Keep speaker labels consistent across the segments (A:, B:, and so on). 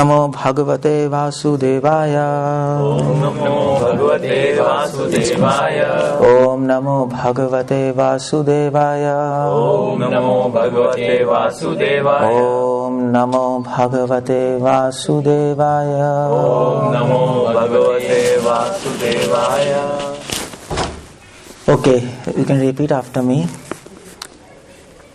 A: Namo Bhagavate Vasudevaya.
B: Om Namo Bhagavate Vasudevaya.
A: Om Namo Bhagavate Vasudevaya.
B: Om Namo Bhagavate Vasudevaya.
A: Om Namo Bhagavate Vasudevaya.
B: Om Namo Bhagavate Vasudevaya.
A: Okay, you can repeat after me.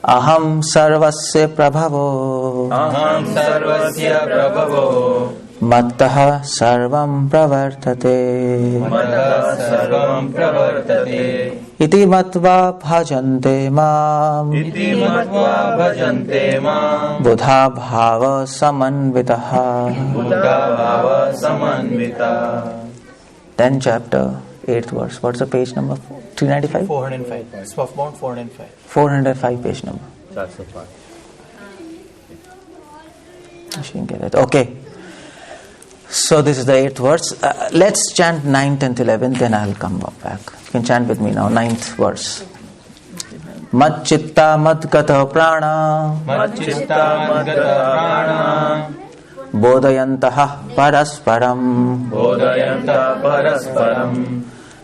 A: Aham sarvasya prabhavo.
B: Aham sarvasya prabhavo.
A: Mattah sarvam pravartate.
B: Mattah sarvam pravartate.
A: Iti matva bhajante mam.
B: Iti matva bhajante mam.
A: Buddha bhava samanvitaha.
B: Buddha bhava samanvita.
A: 10th chapter, 8th verse. What's the page number? 395?
C: 405. Southbound 405.
A: 405 page number.
B: That's the part.
A: She didn't get it. Okay. So this is the 8th verse. Let's chant 9th, 10th, 11th, then I'll come back. You can chant with me now. 9th verse. Mad chitta mad gata prana.
B: Mad chitta mad gata prana.
A: Bodhayantaha parasparam.
B: Bodhayanta parasparam.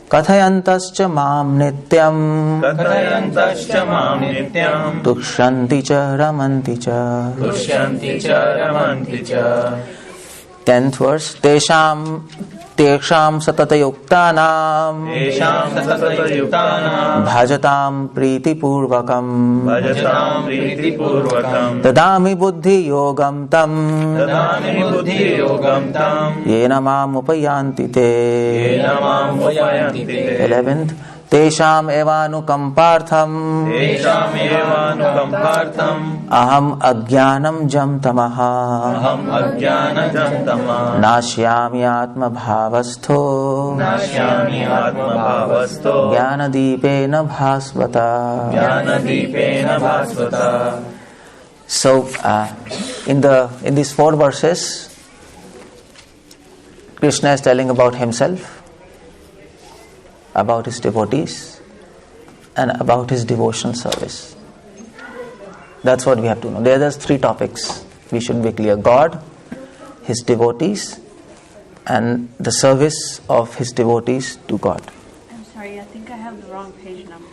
A: Kathayantascha mam nityam.
B: Kathayantascha mam nityam.
A: Dukshanti cha ramanti cha.
B: Dushyanti cha ramanti cha.
A: 10th verse. Tesham satatayuktanam.
B: Tesham satatayuktanam.
A: Bhajatam priti purvakam.
B: Bhajatam priti purvakam.
A: Dadami buddhi yogam tam.
B: Dadami buddhi yogam tam.
A: Yena mam upayanti te.
B: Yena mam upayanti te.
A: 11th. Tesham evanukampartham.
B: Tesham evanukampartham.
A: Aham ajnanam jam tamaha.
B: Aham ajnanam tamaha.
A: Nashyami atma bhavastho.
B: Nashyami atma bhavasto.
A: Jnanadipena bhasvata.
B: Jnanadipena bhasvata.
A: So, in these 4 verses, Krishna is telling about himself, about his devotees, and about his devotional service. That's what we have to know. There are 3 topics we should be clear: God, his devotees, and the service of his devotees to God.
D: I'm sorry, I think I have the wrong page number.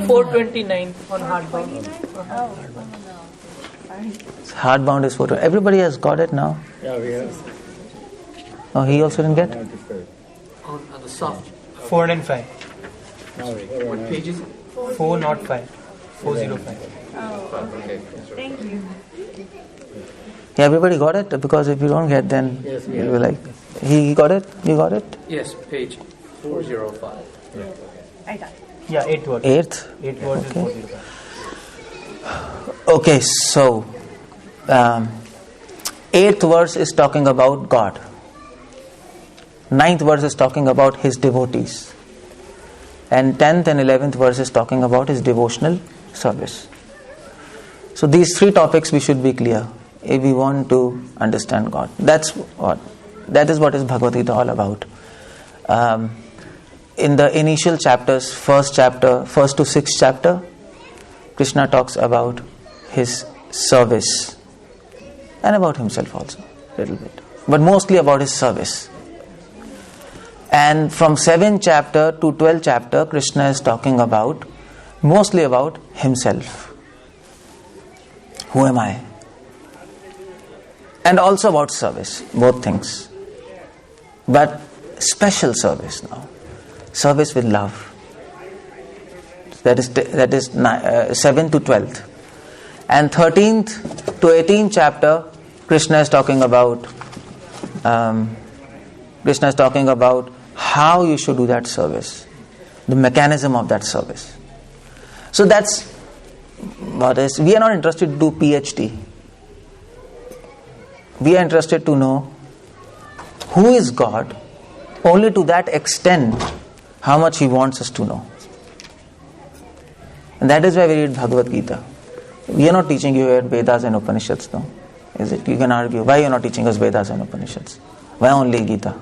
C: 429 on hardbound.
D: Oh, no. Sorry.
A: Hardbound is 4. Everybody has got it now?
B: Yeah, we have.
A: Oh, he also didn't get?
C: On the soft. 4 and 5. What page is it? 405. 405.
D: Oh, okay. Thank you.
A: Yeah, everybody got it? Because if you don't get, then
B: Yes,
A: you'll be like, he got it? You got it?
C: Yes, page 405.
D: I got it.
C: Yeah, 8 words.
A: 8th?
C: 8 words
A: Okay.
C: is 405.
A: Okay, so 8th verse is talking about God. 9th verse is talking about his devotees. And 10th and 11th verse is talking about his devotional service. So these 3 topics we should be clear if we want to understand God. That is what is Bhagavad Gita all about. In the initial chapters, first to 6th chapter, Krishna talks about his service and about himself also a little bit, but mostly about his service. And from 7th chapter to 12th chapter, Krishna is talking mostly about himself. Who am I? And also about service, both things. But special service now. Service with love. That is 7th to 12th. And 13th to 18th chapter, Krishna is talking about how you should do that service, the mechanism of that service. So that's what is. We are not interested to do PhD. We are interested to know who is God, only to that extent how much he wants us to know. And that is why we read Bhagavad Gita. We are not teaching you Vedas and Upanishads, no? Is it? You can argue, why you are not teaching us Vedas and Upanishads? Why only Gita?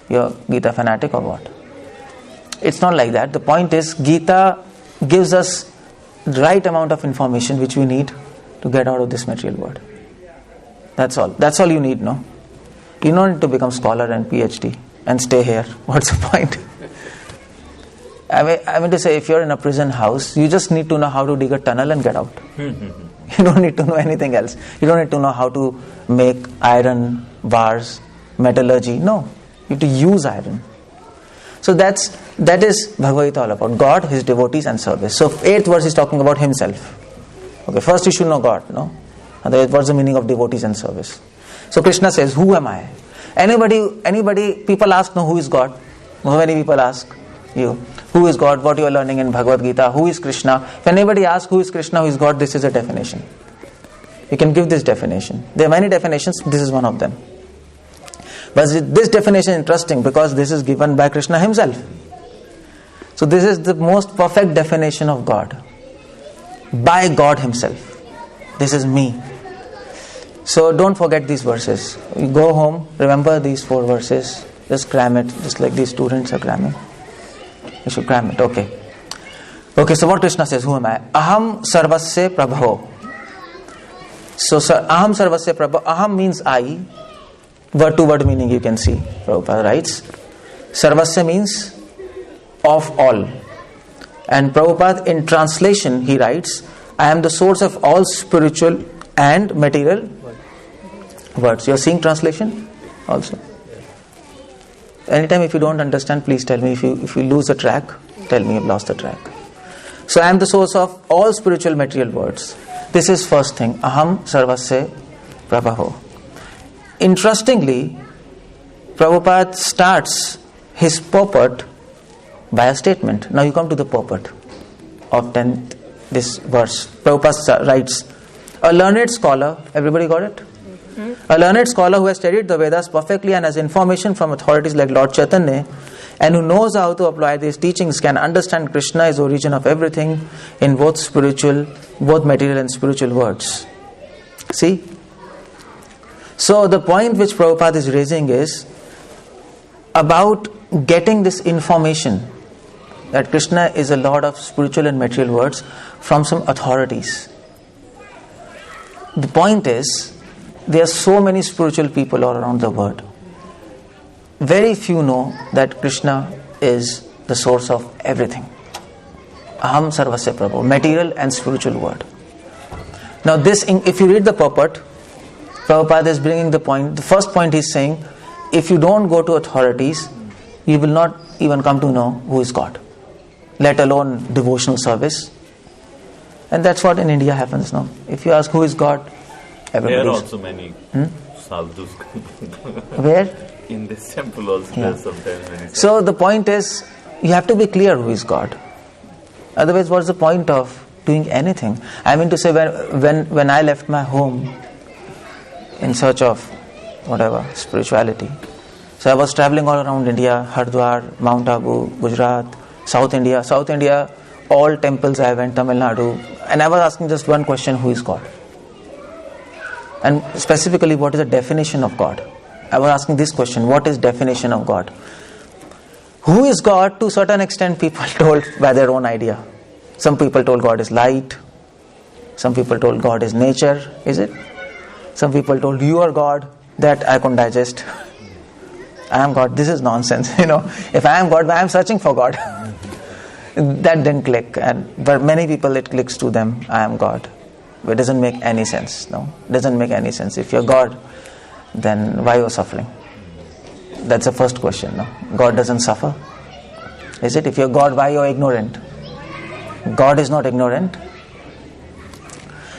A: You're Gita fanatic or what? It's not like that. The point is, Gita gives us the right amount of information which we need to get out of this material world. That's all. That's all you need, no? You don't need to become scholar and PhD and stay here. What's the point? I mean to say, if you're in a prison house, you just need to know how to dig a tunnel and get out. You don't need to know anything else. You don't need to know how to make iron bars, metallurgy. No, you have to use iron. So that is Bhagavad Gita all about. God, His devotees and service. So 8th verse is talking about Himself. Okay, first you should know God, no? Otherwise, what's the meaning of devotees and service? So Krishna says, who am I? Anybody, people ask, no, who is God? How many people ask you? Who is God? What you are learning in Bhagavad Gita? Who is Krishna? If anybody asks who is Krishna, who is God, this is a definition. You can give this definition. There are many definitions, this is one of them. But this definition is interesting because this is given by Krishna Himself. So this is the most perfect definition of God. By God Himself. This is me. So don't forget these verses. You go home, remember these 4 verses. Just cram it, just like these students are cramming. You should cram it, okay. Okay, so what Krishna says, who am I? Aham sarvasya prabho. So aham sarvasya prabho. Aham means I. Word to word meaning you can see. Prabhupada writes. Sarvasya means of all. And Prabhupada in translation he writes, I am the source of all spiritual and material words. You are seeing translation also? Anytime if you don't understand, please tell me. If you lose a track, tell me you've lost the track. So I am the source of all spiritual material words. This is first thing. Aham sarvasya prabhaho. Interestingly, Prabhupada starts his purport by a statement. Now you come to the purport of this verse. Prabhupada writes, a learned scholar, everybody got it? A learned scholar who has studied the Vedas perfectly and has information from authorities like Lord Chaitanya and who knows how to apply these teachings can understand Krishna is the origin of everything in both material and spiritual words. See? So the point which Prabhupada is raising is about getting this information that Krishna is a Lord of spiritual and material words from some authorities. The point is, there are so many spiritual people all around the world. Very few know that Krishna is the source of everything. Aham sarvasya prabhu, material and spiritual word. Now this, if you read the purport, Prabhupada is bringing the point. The first point is saying, if you don't go to authorities, you will not even come to know who is God, let alone devotional service. And that's what in India happens now. If you ask who is God, everybody.
B: There are also many sadhus.
A: Where?
B: In this temple also there are sometimes many sadhus.
A: So the point is, you have to be clear who is God. Otherwise, what's the point of doing anything? I mean to say, when I left my home in search of whatever, spirituality. So I was traveling all around India, Hardwar, Mount Abu, Gujarat, South India, all temples I went, Tamil Nadu, and I was asking just one question, who is God? And specifically, what is the definition of God? I was asking this question, what is definition of God? Who is God? To a certain extent, people told by their own idea. Some people told God is light. Some people told God is nature. Is it? Some people told you are God. That I couldn't digest. I am God. This is nonsense. If I am God, I am searching for God. That didn't click. But many people, it clicks to them. I am God. But it doesn't make any sense. No, it doesn't make any sense. If you're God, then why you're suffering? That's the first question. No, God doesn't suffer. Is it? If you're God, why you're ignorant? God is not ignorant.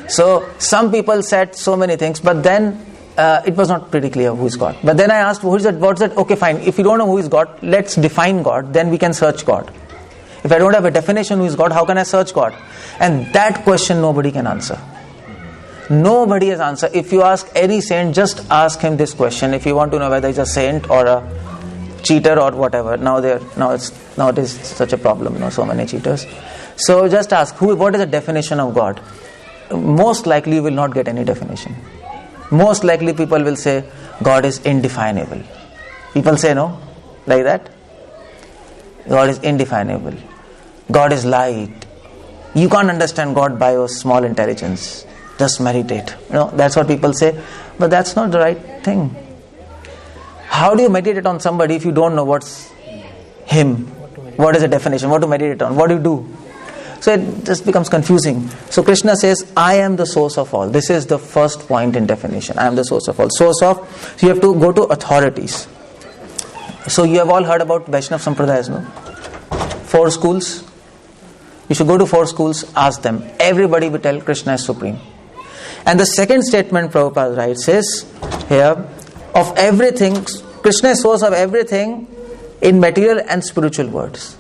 A: So some people said so many things, but then it was not pretty clear who is God. But then I asked, who is that? What's that? Okay, fine. If you don't know who is God, let's define God. Then we can search God. If I don't have a definition who is God, how can I search God? And that question nobody can answer. Nobody has answer. If you ask any saint, just ask him this question. If you want to know whether he's a saint or a cheater or whatever. Now it is such a problem. So many cheaters. So just ask, what is the definition of God? Most likely you will not get any definition. Most likely people will say God is indefinable. People say no, like that. God is indefinable. God is light. You can't understand God by your small intelligence. Just meditate. That's what people say. But that's not the right thing. How do you meditate on somebody if you don't know what's him? What is the definition? What to meditate on? What do you do? So it just becomes confusing. So Krishna says, I am the source of all. This is the first point in definition. I am the source of all. So you have to go to authorities. So you have all heard about Vaishnav Sampradayas, no? 4 schools. You should go to 4 schools, ask them. Everybody will tell Krishna is supreme. And the second statement Prabhupada writes is, here, of everything, Krishna is source of everything in material and spiritual words.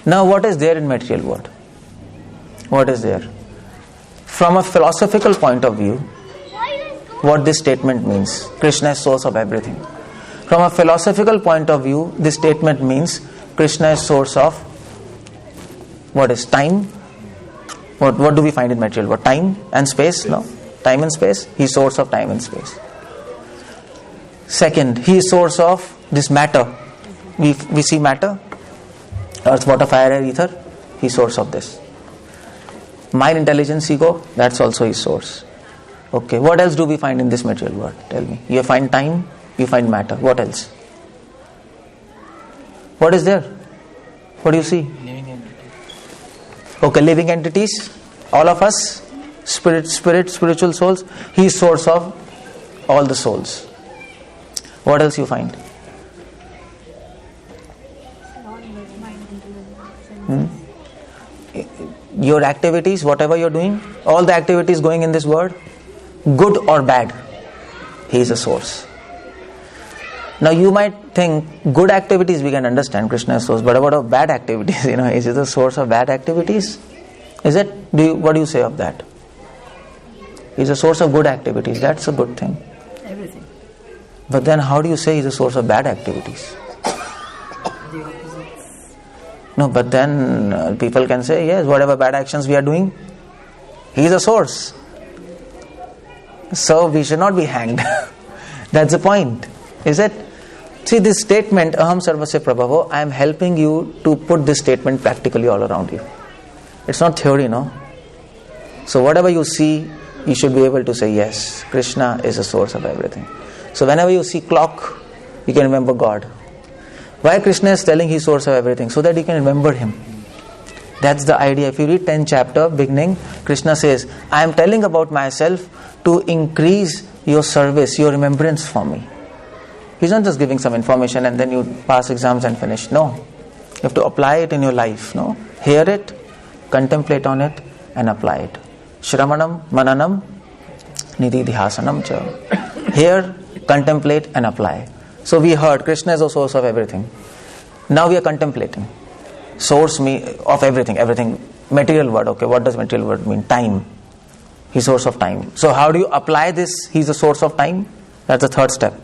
A: Now what is there in material world? What is there? From a philosophical point of view, what this statement means, Krishna is source of everything. From a philosophical point of view, this statement means Krishna is source of what is time? What do we find in material world? Time and space? No. Time and space. He is source of time and space. Second, he is source of this matter. We see matter. Earth, water, fire, air, ether. He is source of this. Mind, intelligence, ego. That's also his source. Okay. What else do we find in this material world? Tell me. You find time. You find matter. What else? What is there? What do you see?
C: Living entities.
A: Okay, living entities. All of us. Spiritual souls. He is source of all the souls. What else you find? Your activities, whatever you're doing, all the activities going in this world, good or bad, he is a source. Now you might think good activities we can understand, Krishna is source, but what about bad activities? Is it the source of bad activities? Is it? What do you say of that? He's a source of good activities. That's a good thing.
E: Everything.
A: But then how do you say he's a source of bad activities?
E: The opposites.
A: No, but then people can say, yes, whatever bad actions we are doing, he is a source. So we should not be hanged. That's the point. Is it? See, this statement, Aham Sarvasya Prabhavo, I am helping you to put this statement practically all around you. It's not theory, no? So whatever you see, you should be able to say, yes, Krishna is the source of everything. So whenever you see clock, you can remember God. Why Krishna is telling He is source of everything? So that you can remember Him. That's the idea. If you read 10th chapter, beginning, Krishna says, I am telling about myself to increase your service, your remembrance for me. He's not just giving some information and then you pass exams and finish. No. You have to apply it in your life. No. Hear it, contemplate on it, and apply it. Shravanam, mananam, nididhyasanam cha. Hear, contemplate, and apply. So we heard Krishna is the source of everything. Now we are contemplating. Source of everything. Everything. Material word. Okay, what does material word mean? Time. He's source of time. So how do you apply this? He's the source of time. That's the third step.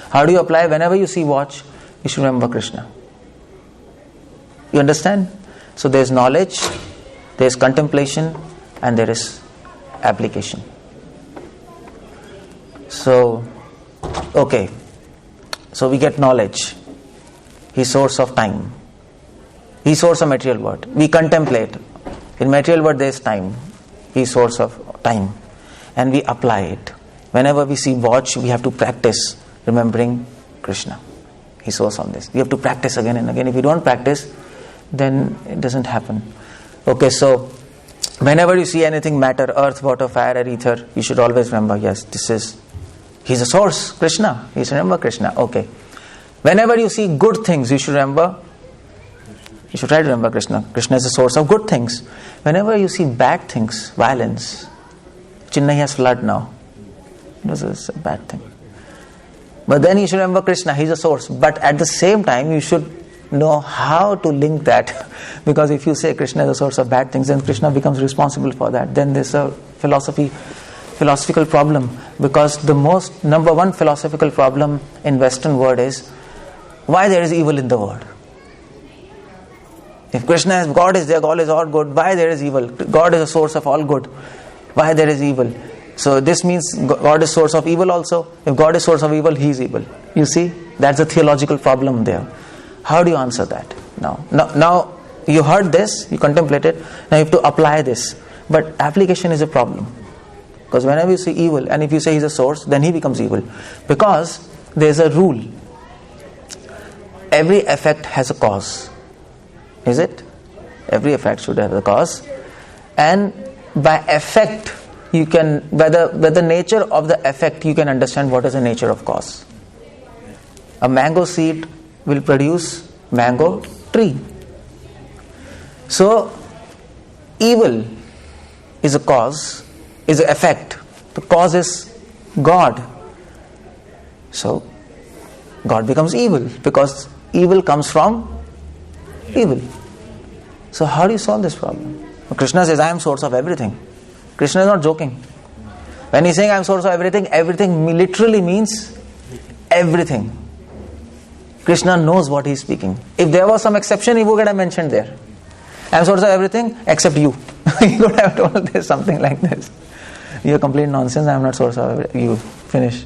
A: How do you apply? Whenever you see watch, you should remember Krishna. You understand? So there is knowledge, there is contemplation, and there is application. So, okay. So we get knowledge. He's source of time. He's source of material world. We contemplate. In material world there is time. He's source of time. And we apply it. Whenever we see watch, we have to practice remembering Krishna. He's source on this. We have to practice again and again. If we don't practice, then it doesn't happen. Okay, so whenever you see anything matter, earth, water, fire, or ether, you should always remember, yes, He's a source, Krishna. You should remember Krishna. Okay. Whenever you see good things, you should try to remember Krishna. Krishna is the source of good things. Whenever you see bad things, violence, Chennai has flood now. This is a bad thing. But then you should remember Krishna, He's a source. But at the same time, you should know how to link that. Because if you say Krishna is the source of bad things, then Krishna becomes responsible for that. Then there's a philosophical problem. Because the number one philosophical problem in Western world is why there is evil in the world. If Krishna is God is there, God is all good, why there is evil? God is a source of all good. Why there is evil? So this means God is source of evil also. If God is source of evil, He is evil. You see, that's a theological problem there. How do you answer that? Now you heard this, you contemplated, now you have to apply this. But application is a problem. Because whenever you see evil, and if you say he's a source, then he becomes evil. Because there's a rule. Every effect has a cause. Is it? Every effect should have a cause. And by effect, you can, by the nature of the effect, you can understand what is the nature of cause. A mango seed will produce mango tree. So, evil is a cause, is an effect. The cause is God. So, God becomes evil because evil comes from evil. So, how do you solve this problem? Krishna says, I am source of everything. Krishna is not joking. When he's saying I am source of everything, everything literally means everything. Krishna knows what he is speaking. If there was some exception, he would have mentioned there. I am source of everything except you. He could have told this something like this. You are complete nonsense, I am not source of everything. You finish.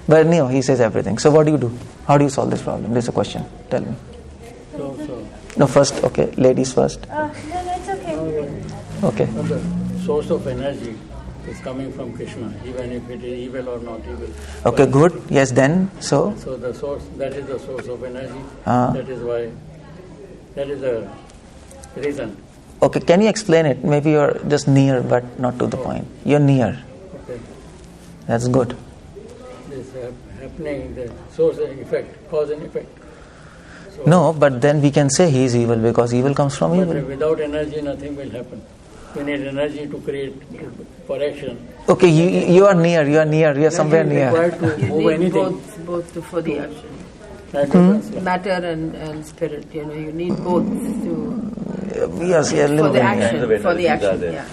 A: But no, he says everything. So what do you do? How do you solve this problem? This is a question. Tell me. No, first, okay. Ladies first.
D: No, it's okay.
A: Okay.
F: The source of energy is coming from Krishna, even if it is evil or not evil.
A: Okay, good. Yes, then, so?
F: So the source, that is the source of energy. That is why, that is the reason.
A: Okay, can you explain it? Maybe you're just near, but not to the point. You're near.
F: Okay.
A: That's good.
F: This happening, the source and effect, cause and effect. So,
A: No, but then we can say he is evil because evil comes from evil.
F: without energy, nothing will happen. You need energy to create for action.
A: Okay, you are near, you are somewhere near.
F: Required to
E: You
F: move
E: need
F: anything.
E: both for the action.
F: Matter
E: Matter and spirit, you need both to
A: Yes, yeah, a
E: for
A: little
E: the
A: bit.
E: action.
B: of
E: For the
B: energies are
E: action,
B: there.
E: yeah.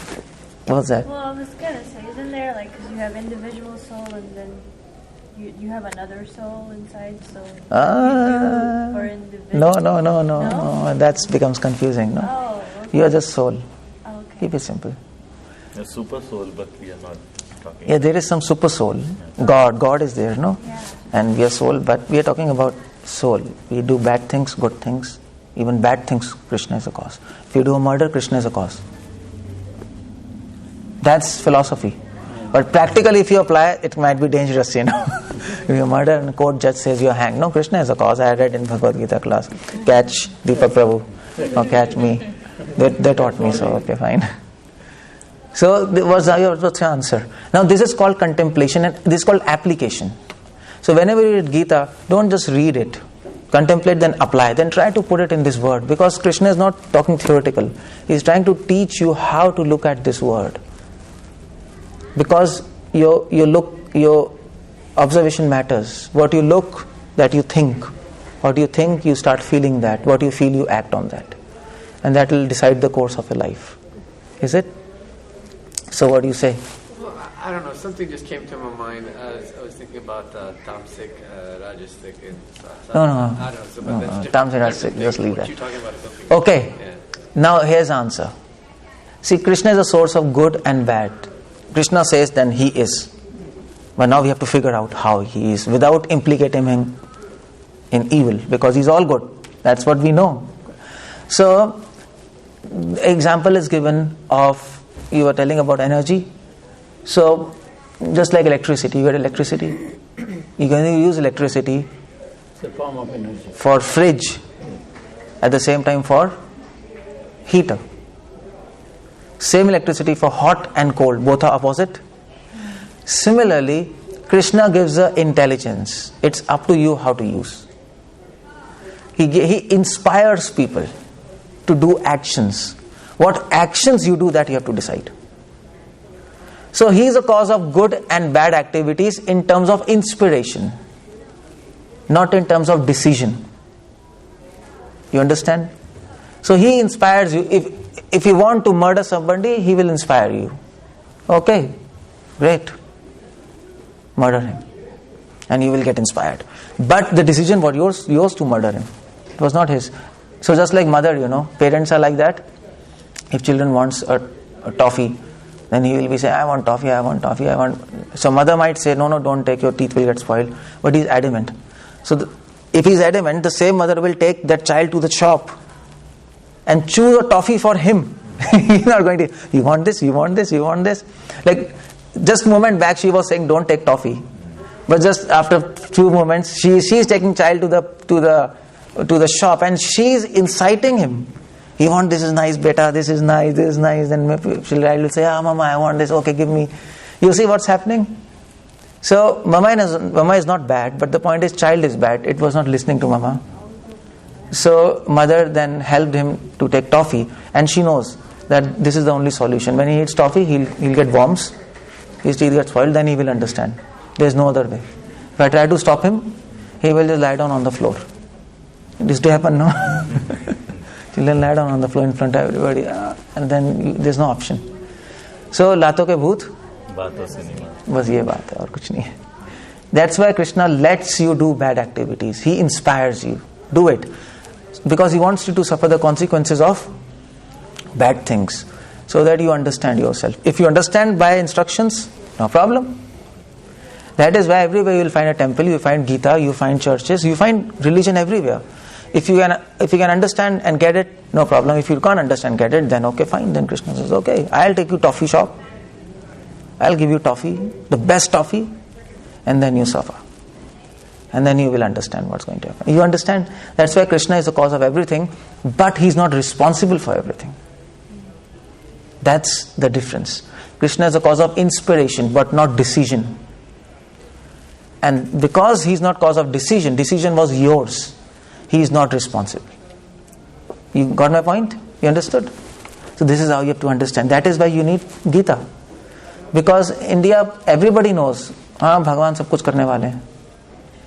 A: What's that?
D: Well, I was gonna say, isn't there like, because you have individual soul and then you have another soul inside, so you do for individual.
A: No. That becomes confusing. No,
D: Oh, okay.
A: you are just soul.
D: Okay.
A: Keep it simple.
B: A super soul, but we are not talking.
A: Yeah, there is some super soul. God is there, no?
D: Yeah.
A: And we are soul, but we are talking about soul. We do bad things, good things, even bad things. Krishna is a cause. If you do a murder, Krishna is a cause. That's philosophy. But practically, if you apply, it might be dangerous, If you murder and court judge says you are hanged, no, Krishna is a cause. I read in Bhagavad Gita class. Catch Deepak Prabhu, or catch me. They taught me, so okay, fine. So, what's your answer? Now, this is called contemplation and this is called application. So, whenever you read Gita, don't just read it. Contemplate, then apply. Then try to put it in this word. Because Krishna is not talking theoretical. He is trying to teach you how to look at this word. Because your observation matters. What you look, that you think. What you think, you start feeling that. What you feel, you act on that. And that will decide the course of your life. Is it? So what do you say?
G: Well, I don't know. Something just came to my mind. I was thinking about tamasic, rajasic, and
A: No.
G: I don't know. So, but that's different.
A: Tamasic, rajasic, just leave
G: What
A: that.
G: you're talking about is something.
A: Okay.
G: Yeah.
A: Now here's the answer. See, Krishna is a source of good and bad. Krishna says then he is. But now we have to figure out how he is without implicating him in evil, because he's all good. That's what we know. So, example is given of, you were telling about energy. So, just like electricity, you get electricity. You can use electricity
F: It's a form of energy.
A: for fridge, at the same time for heater. Same electricity for hot and cold, both are opposite. Similarly, Krishna gives the intelligence. It's up to you how to use. He inspires people to do actions. What actions you do, that you have to decide. So he is a cause of good and bad activities in terms of inspiration, not in terms of decision. You understand? So he inspires you. If you want to murder somebody, he will inspire you. Okay, great. Murder him. And you will get inspired. But the decision was yours to murder him. It was not his. So just like mother, parents are like that. If children wants a toffee, then he will be saying, I want toffee. So mother might say, no, don't take, your teeth will get spoiled. But he's adamant. So if he's adamant, the same mother will take that child to the shop and choose a toffee for him. He's not going to, you want this. Like, just a moment back she was saying don't take toffee, but just after few moments she is taking child to the shop and she is inciting him. You want this is nice, beta, this is nice, and child will say, mama, I want this, okay, give me. You see what's happening? So mama is not bad, but the point is child is bad. It was not listening to mama. So mother then helped him to take toffee, and she knows that this is the only solution. When he eats toffee, he'll get worms, his teeth get spoiled, then he will understand. There's no other way. If I try to stop him, he will just lie down on the floor. It used to happen, no? Children lie down on the floor in front of everybody, and then there's no option. So लातों के भूत
B: बातों से नहीं मानते.
A: बस ये बात है और कुछ नहीं है. That's why Krishna lets you do bad activities. He inspires you. Do it. Because he wants you to suffer the consequences of bad things, so that you understand yourself. If you understand by instructions, no problem. That is why everywhere you will find a temple, you find Gita, you find churches, you find religion everywhere. If you can understand and get it, no problem. If you can't understand and get it, then okay, fine. Then Krishna says, okay, I'll take you toffee shop. I'll give you toffee, the best toffee, and then you suffer. And then you will understand what's going to happen. You understand? That's why Krishna is the cause of everything, but he's not responsible for everything. That's the difference. Krishna is the cause of inspiration, but not decision. And because he's not cause of decision was yours. He is not responsible. You got my point? You understood? So this is how you have to understand. That is why you need Gita. Because India, everybody knows, Bhagavan sab kuch karne wale hain.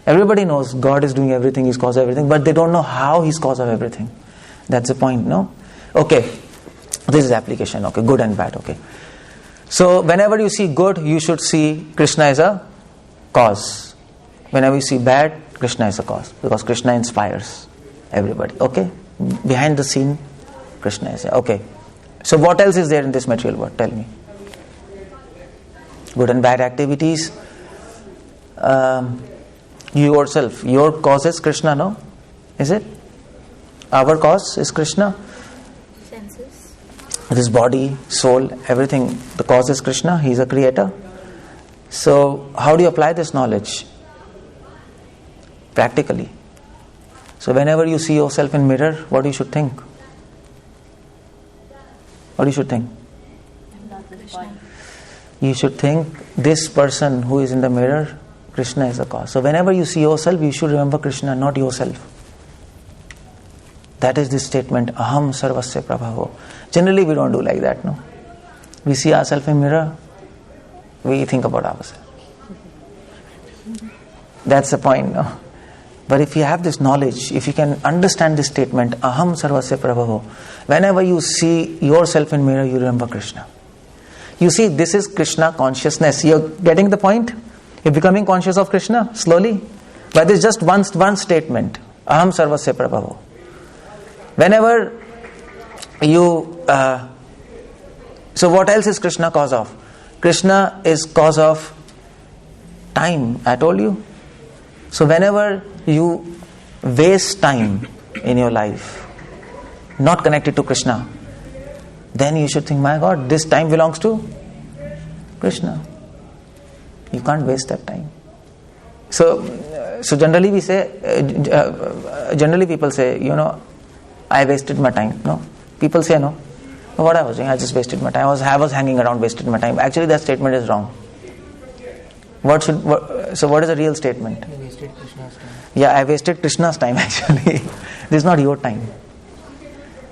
A: Everybody knows God is doing everything, He's cause of everything, but they don't know how He's cause of everything. That's the point, no? Okay, this is application, okay, good and bad, okay. So whenever you see good, you should see Krishna as a cause. Whenever you see bad, Krishna is a cause, because Krishna inspires everybody, okay? Behind the scene, Krishna is there, okay. So what else is there in this material world? Tell me. Good and bad activities. You yourself, your cause is Krishna, no? Is it? Our cause is Krishna.
H: Senses.
A: This body, soul, everything, the cause is Krishna. He is a creator. So how do you apply this knowledge? Practically. So whenever you see yourself in mirror, what you should think? What you should think? You should think this person who is in the mirror, Krishna is the cause. So whenever you see yourself, you should remember Krishna, not yourself. That is this statement, aham sarvasya prabhavo. Generally we don't do like that, no? We see ourselves in mirror, we think about ourselves. That's the point, no? But if you have this knowledge, if you can understand this statement, aham sarvasya prabhavo, whenever you see yourself in mirror, you remember Krishna. You see, this is Krishna consciousness. You're getting the point? You're becoming conscious of Krishna slowly. But it's just one statement. Aham sarvasya prabhavo. Whenever you... so what else is Krishna cause of? Krishna is cause of time. I told you. So whenever you waste time in your life, not connected to Krishna, then you should think, my God, this time belongs to Krishna. You can't waste that time. So generally we say, generally people say, I wasted my time. No, people say no. What I was doing, I just wasted my time. I was hanging around, wasted my time. Actually, that statement is wrong. So what is the real statement?
C: I wasted Krishna's time.
A: Yeah, I wasted Krishna's time actually. This is not your time.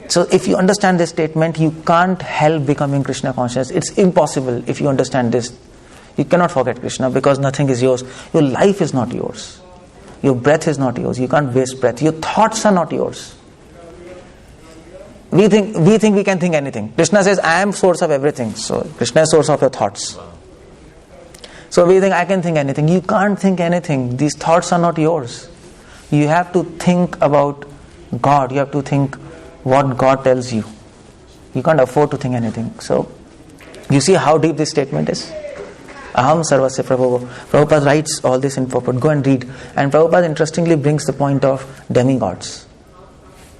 A: So if you understand this statement, you can't help becoming Krishna conscious. It's impossible if you understand this. You cannot forget Krishna because nothing is yours. Your life is not yours. Your breath is not yours. You can't waste breath. Your thoughts are not yours. We think we can think anything. Krishna says, I am source of everything. So Krishna is source of your thoughts. So we think I can think anything. You can't think anything. These thoughts are not yours. You have to think about God. You have to think what God tells you. You can't afford to think anything. So you see how deep this statement is? Aham sarvasya prabhavo. Prabhupada writes all this in purport. Go and read. And Prabhupada interestingly brings the point of demigods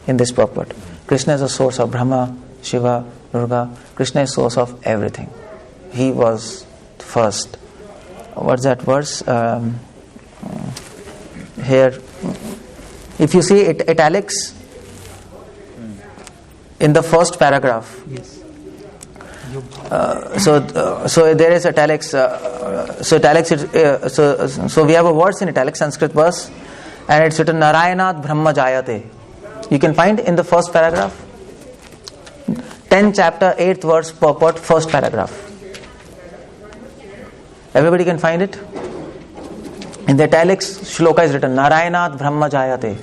A: in this purport. Krishna is a source of Brahma, Shiva, Durga. Krishna is source of everything. He was first. What's that verse? Here, if you see it, italics in the first paragraph.
C: Yes.
A: So there is italics. So italics. So we have a verse in italics, Sanskrit verse, and it's written Narayanat Brahma Jayate. You can find in the first paragraph. 10th chapter, 8th verse, purport, first paragraph. Everybody can find it. In the italics, shloka is written Narayanat Brahma Jayate.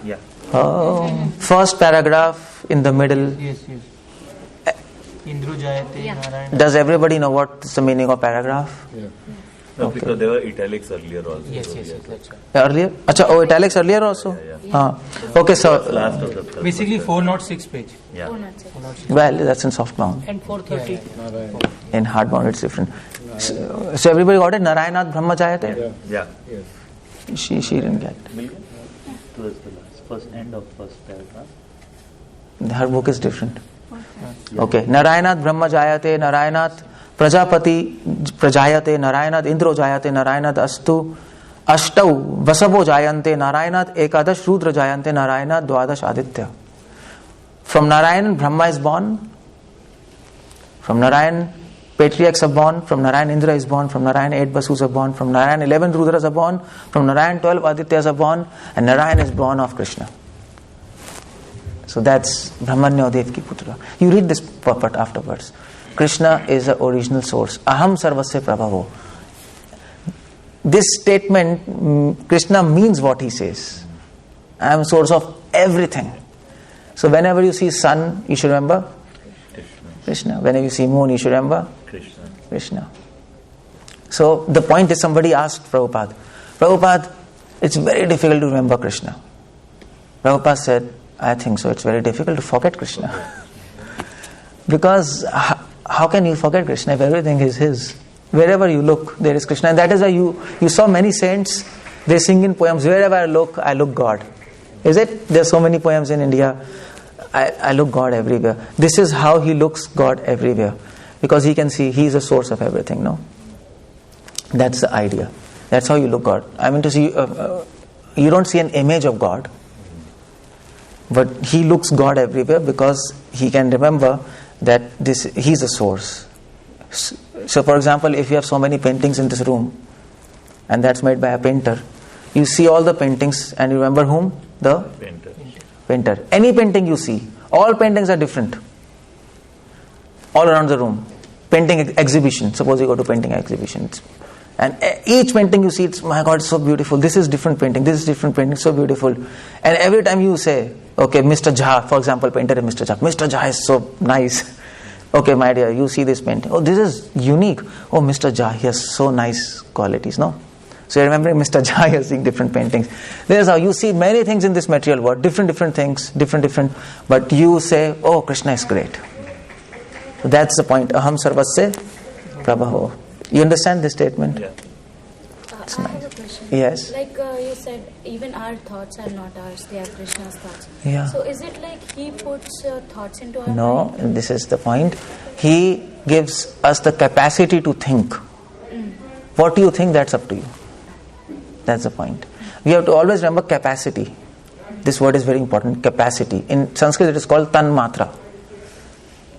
B: Yeah.
A: Oh, first paragraph in the middle.
C: Yes. Indru Jayate, Narayana.
A: Does everybody know what's the meaning of paragraph?
F: Yeah.
B: No, because there were italics earlier also.
C: Yes,
B: so
C: that's right.
A: Earlier? Acha, oh, italics earlier also?
B: Yeah.
A: Okay, so
B: Last of the third
C: Basically
B: verse.
C: 406 page.
B: Yeah.
A: well, that's in softbound.
E: And 430.
A: In hardbound, it's different. So everybody got it? Narayanath Brahma Jayate?
B: Yeah.
F: Yes.
A: She didn't get
B: Towards the last, first end of first paragraph.
A: it. Her book is different. Okay. Narayanath Brahma Jayate, Narayanath Prajapati Prajayate, Narayanath Indro Jayate, Narayanath Astu Ashtau Vasavo Jayante, Narayanath Ekadash Rudra Jayante, Narayanath Dwadash Aditya. From Narayan, Brahma is born. From Narayan, patriarchs are born. From Narayan, Indra is born. From Narayan, 8 Vasus are born. From Narayan, 11 Rudras are born. From Narayan, 12 Adityas are born. And Narayan is born of Krishna. So that's Brahmanya Devki Putra. You read this purport afterwards. Krishna is the original source. Aham sarvasya prabhavo. This statement, Krishna means what he says. I am source of everything. So whenever you see sun, you should remember Krishna. Whenever you see moon, you should remember Krishna. So the point is, somebody asked Prabhupada, it's very difficult to remember Krishna. Prabhupada said, I think so. It's very difficult to forget Krishna. Because how can you forget Krishna if everything is His? Wherever you look, there is Krishna. And that is why you saw many saints, they sing in poems, wherever I look God. Is it? There are so many poems in India. I look God everywhere. This is how he looks God everywhere. Because he can see, he is the source of everything, no? That's the idea. That's how you look God. I mean to see, you don't see an image of God. But he looks God everywhere because he can remember that he's the source. So for example, if you have so many paintings in this room, and that's made by a painter, you see all the paintings and you remember whom? The painter. Any painting you see, all paintings are different. All around the room. Painting exhibition, suppose you go to painting exhibitions. And each painting you see, it's, my God, it's so beautiful. This is different painting, this is different painting, so beautiful. And every time you say, okay, Mr. Jha, for example, painter is Mr. Jha. Mr. Jha is so nice. Okay, my dear, you see this painting. Oh, this is unique. Oh, Mr. Jha, he has so nice qualities, no? So you're remembering Mr. Jha, you're seeing different paintings. There's how you see many things in this material world, different things, different, but you say, oh, Krishna is great. So that's the point. Aham sarvasya prabhaho. You understand this statement?
B: Yeah.
A: It's
H: I
A: nice.
H: have a question.
A: Yes.
H: Like you said, even our thoughts are not ours, they are Krishna's thoughts.
A: Yeah.
H: So is it like he puts thoughts into our
A: No,
H: mind?
A: this is the point. He gives us the capacity to think. What do you think? That's up to you. That's the point. We have to always remember capacity. This word is very important, capacity. In Sanskrit it is called tanmatra.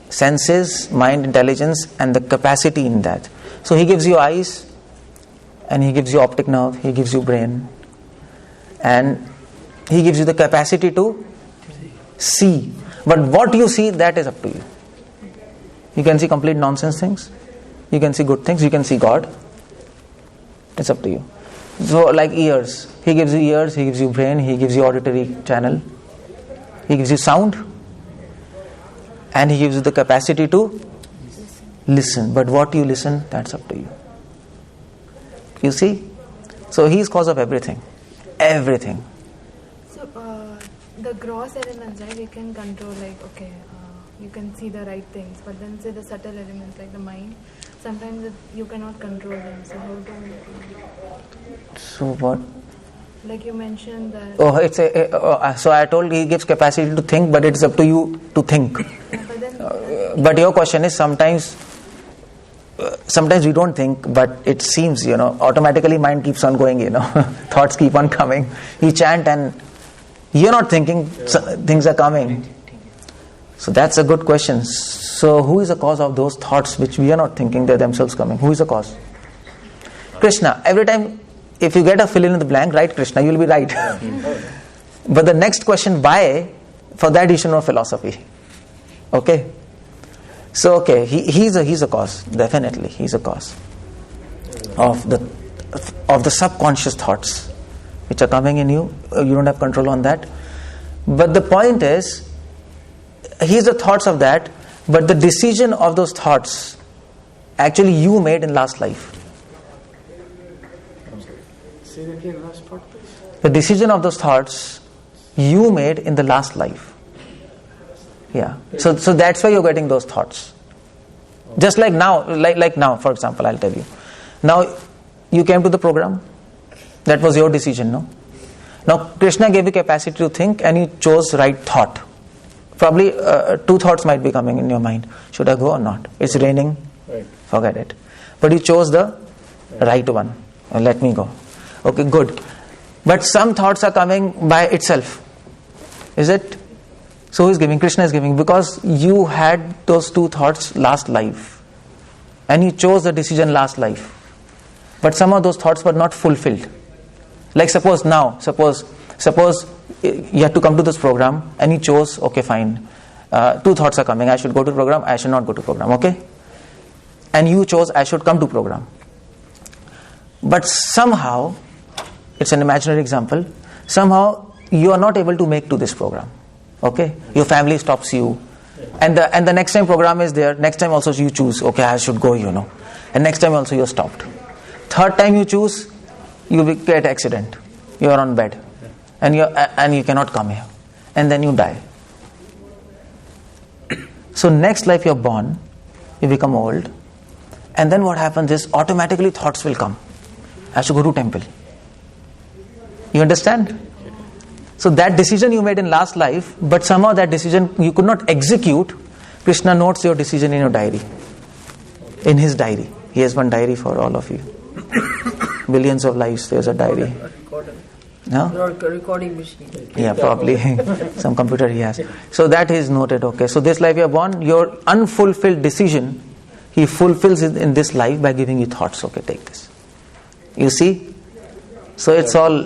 A: Senses, mind, intelligence, and the capacity in that. So he gives you eyes, and he gives you optic nerve, he gives you brain, and he gives you the capacity to see. But what you see, that is up to you. You can see complete nonsense things, you can see good things, you can see God. It's up to you. So like ears, he gives you ears, he gives you brain, he gives you auditory channel, he gives you sound, and he gives you the capacity to listen. But what you listen, that's up to you. You see? So he is cause of everything. Everything.
I: So the gross elements, right, we can control, like, okay, you can see the right things, but then say the subtle elements like the mind, sometimes you cannot control them. So how do you...
A: So what?
I: Like you mentioned that...
A: Oh, it's so I told he gives capacity to think, but it's up to you to think.
I: But
A: But your question is, sometimes sometimes we don't think, but it seems, automatically mind keeps on going, thoughts keep on coming. You chant and you're not thinking, things are coming. So that's a good question. So who is the cause of those thoughts which we are not thinking, they're themselves coming? Who is the cause? Krishna. Every time, if you get a fill in the blank, write Krishna, you'll be right. But the next question, why? For that you should know philosophy. Okay? So, he's a cause. Definitely, he's a cause of the subconscious thoughts which are coming in you. You don't have control on that. But the point is, he's the thoughts of that, but the decision of those thoughts, actually you made in last life.
G: Say that again, last part, please.
A: The decision of those thoughts, you made in the last life. Yeah. So that's why you're getting those thoughts. Just like now, like now, for example, I'll tell you. Now, you came to the program. That was your decision, no? Now, Krishna gave you capacity to think and you chose right thought. Probably 2 thoughts might be coming in your mind. Should I go or not? It's raining.
F: Right.
A: Forget it. But you chose the right one. Let me go. Okay, good. But some thoughts are coming by itself. Is it? So who is giving? Krishna is giving, because you had those 2 thoughts last life and you chose the decision last life. But some of those thoughts were not fulfilled. Like suppose you had to come to this program and you chose, okay, fine. 2 thoughts are coming. I should go to program, I should not go to program, okay? And you chose, I should come to program. But somehow, it's an imaginary example, somehow you are not able to make to this program. Okay, your family stops you, and the next time program is there. Next time also you choose. Okay, I should go, and next time also you're stopped. Third time you choose, you will get accident. You are on bed, and you cannot come here, and then you die. So next life you're born, you become old, and then what happens is automatically thoughts will come. I should go to temple. You understand? So that decision you made in last life, but somehow that decision you could not execute. Krishna notes your decision in your diary. In his diary. He has one diary for all of you. Billions of lives, there's a diary. No?
E: Recording machine.
A: Yeah, probably. Some computer he has. So that is noted, okay. So this life you are born, your unfulfilled decision, he fulfills it in this life by giving you thoughts. Okay, take this. You see? So it's all,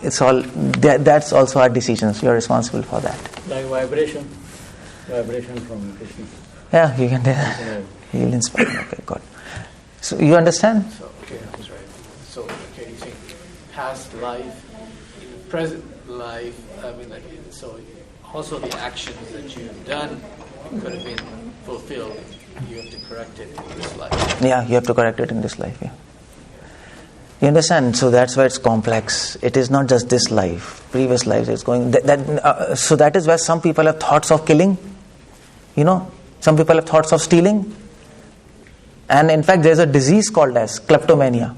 A: that's also our decisions. You're responsible for that.
F: Like vibration from Krishna.
A: Yeah, you can do that. He will inspire. Okay, good. So you understand?
G: So, okay, I was right. So, okay, you see, past life, present life, so also the actions that you've done could have been fulfilled. You have to correct it in this life.
A: Yeah, you have to correct it in this life, yeah. You understand? So that's why it's complex. It is not just this life. Previous lives it's going... so that is why some people have thoughts of killing. Some people have thoughts of stealing. And in fact, there's a disease called as kleptomania.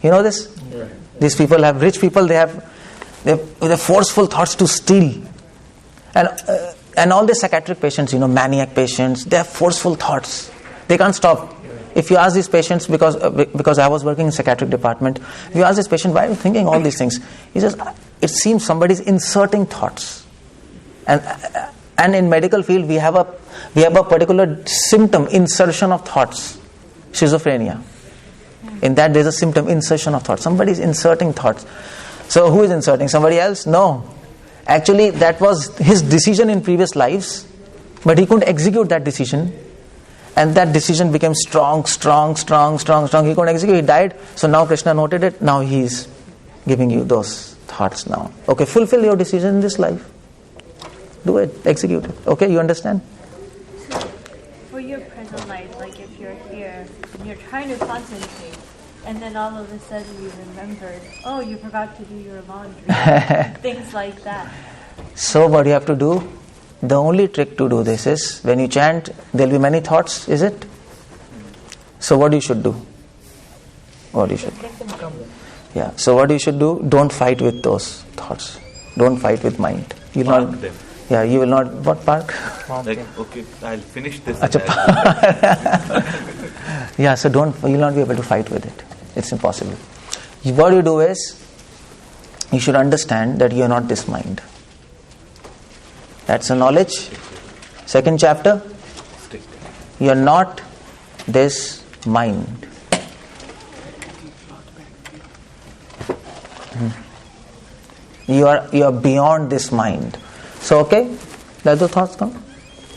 A: You know this?
F: Right.
A: These people have... Rich people, they have forceful thoughts to steal. And all the psychiatric patients, maniac patients, they have forceful thoughts. They can't stop. If you ask these patients, because I was working in psychiatric department, if you ask this patient, why are you thinking all these things? He says, it seems somebody's inserting thoughts. And in medical field, we have a particular symptom, insertion of thoughts, schizophrenia. In that, there's a symptom, insertion of thoughts. Somebody's inserting thoughts. So who is inserting? Somebody else? No. Actually, that was his decision in previous lives, but he couldn't execute that decision. And that decision became strong. He couldn't execute, he died. So now Krishna noted it. Now he's giving you those thoughts now. Okay, fulfill your decision in this life. Do it, execute it. Okay, you understand?
D: For your present life, like if you're here and you're trying to concentrate, and then all of a sudden you remembered, oh, you forgot to do your laundry. Things like that.
A: So what you have to do, the only trick to do this is, when you chant, there will be many thoughts, is it? So what you should do? Yeah. So what you should do, don't fight with those thoughts. Don't fight with mind. You will not. Them. Yeah, you will not. What park?
B: Like, okay, I'll finish this.
A: Yeah, so you'll not be able to fight with it. It's impossible. What you do is, you should understand that you are not this mind. That's a knowledge. Second chapter, you are not this mind. You are beyond this mind. So okay, let the thoughts come.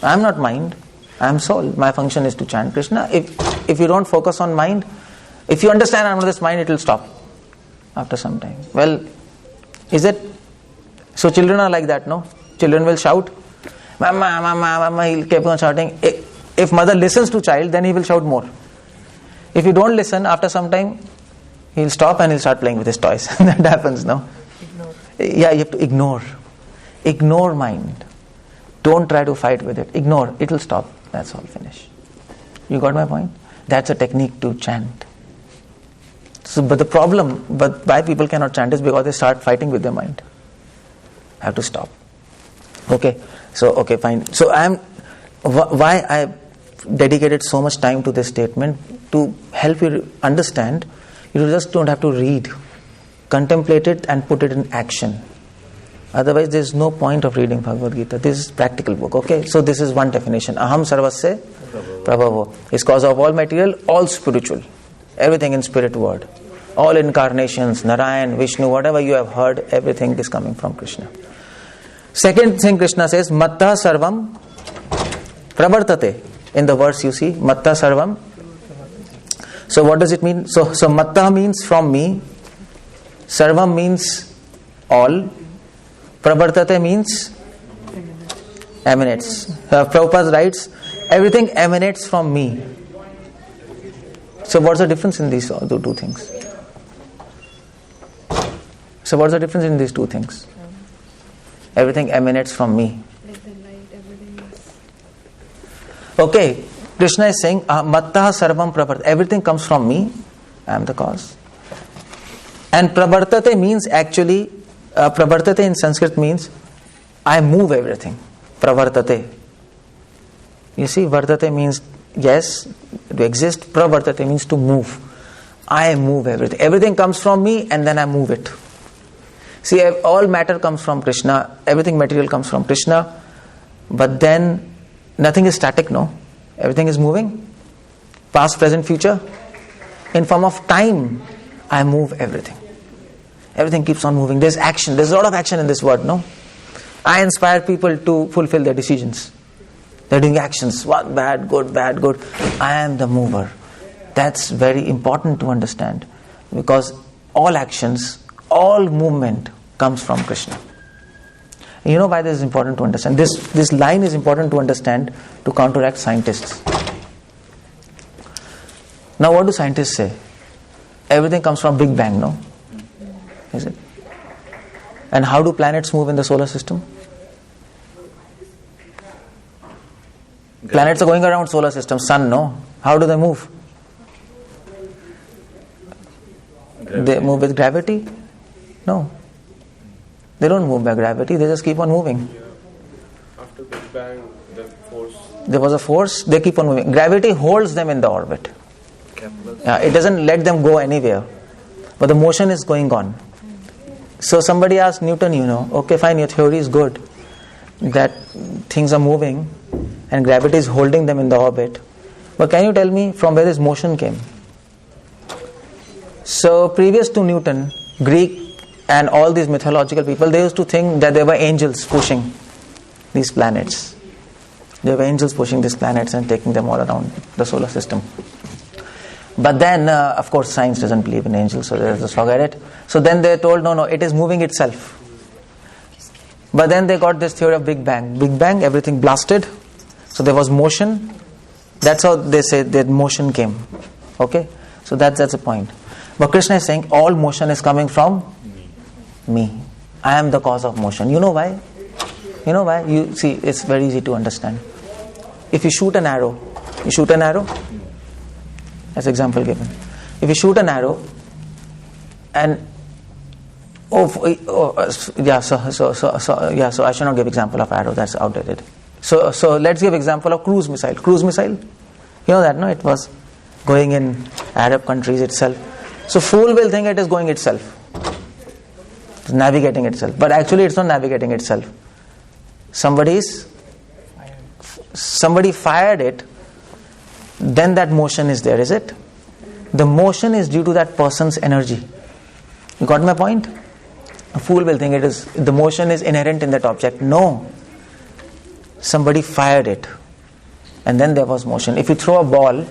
A: I am not mind. I am soul. My function is to chant Krishna. If you don't focus on mind, if you understand I am not this mind, it will stop after some time. Well, is it? So children are like that, no? Children will shout, "Mama, mama, mama." He'll keep on shouting. If mother listens to child, then he will shout more. If you don't listen, after some time, he'll stop and he'll start playing with his toys. That happens, no?
C: Ignore.
A: Yeah, you have to ignore. Ignore mind. Don't try to fight with it. Ignore. It will stop. That's all. Finish. You got my point? That's a technique to chant. So, but the problem, why people cannot chant is because they start fighting with their mind. Have to stop. Okay. So, okay, fine. So, why I dedicated so much time to this statement, to help you understand. You just don't have to read. Contemplate it and put it in action. Otherwise, there is no point of reading Bhagavad Gita. This is practical book. Okay, so this is one definition. Aham sarvasya prabhavo is cause of all material, all spiritual, everything in spirit word, all incarnations, Narayan, Vishnu, whatever you have heard, everything is coming from Krishna. Second thing Krishna says, Matta sarvam pravartate. In the verse you see, Matta sarvam. So what does it mean? So Matta means from me, sarvam means all. Pravartate means emanates. Prabhupada writes, everything emanates from me. So what's the difference in these two things? So what's the difference in these two things? Everything emanates from me.
I: Like the light, everything is.
A: Okay, Krishna is saying, Matta sarvam pravartate. Everything comes from me. I am the cause. And pravartate means actually, pravartate in Sanskrit means I move everything. Pravartate. You see, vartate means yes, to exist. Pravartate means to move. I move everything. Everything comes from me and then I move it. See, all matter comes from Krishna. Everything material comes from Krishna. But then nothing is static, no? Everything is moving. Past, present, future. In form of time, I move everything. Everything keeps on moving. There's action. There's a lot of action in this world, no? I inspire people to fulfill their decisions. They're doing actions. What? Bad, good, bad, good. I am the mover. That's very important to understand. Because all actions, all movement comes from Krishna. You know why this is important to understand? This line is important to understand to counteract scientists. Now what do scientists say? Everything comes from Big Bang, no? Is it? And how do planets move in the solar system? Planets are going around solar system, sun, no? How do they move? Gravity. They move with gravity? No. They don't move by gravity, they just keep on moving.
J: Yeah. After Big Bang, the force.
A: There was a force, they keep on moving. Gravity holds them in the orbit. It doesn't let them go anywhere. But the motion is going on. So somebody asked Newton, okay, fine, your theory is good, that things are moving and gravity is holding them in the orbit. But can you tell me from where this motion came? So previous to Newton, Greek and all these mythological people, they used to think that there were angels pushing these planets. There were angels pushing these planets and taking them all around the solar system. But then, of course, science doesn't believe in angels, so they just forget it. So then they told, no, it is moving itself. But then they got this theory of Big Bang. Big Bang, everything blasted. So there was motion. That's how they say that motion came. Okay? So that's the point. But Krishna is saying all motion is coming from me. I am the cause of motion. You know why? You know why? You see, it's very easy to understand. If you shoot an arrow, as example given. If you shoot an arrow, and so I should not give example of arrow. That's outdated. So let's give example of cruise missile. Cruise missile, you know that, no? It was going in Arab countries itself. So fool will think it is going itself. It's navigating itself. But actually it's not navigating itself. Somebody fired it, then that motion is there, is it? The motion is due to that person's energy. You got my point? A fool will think the motion is inherent in that object. No. Somebody fired it. And then there was motion. If you throw a ball,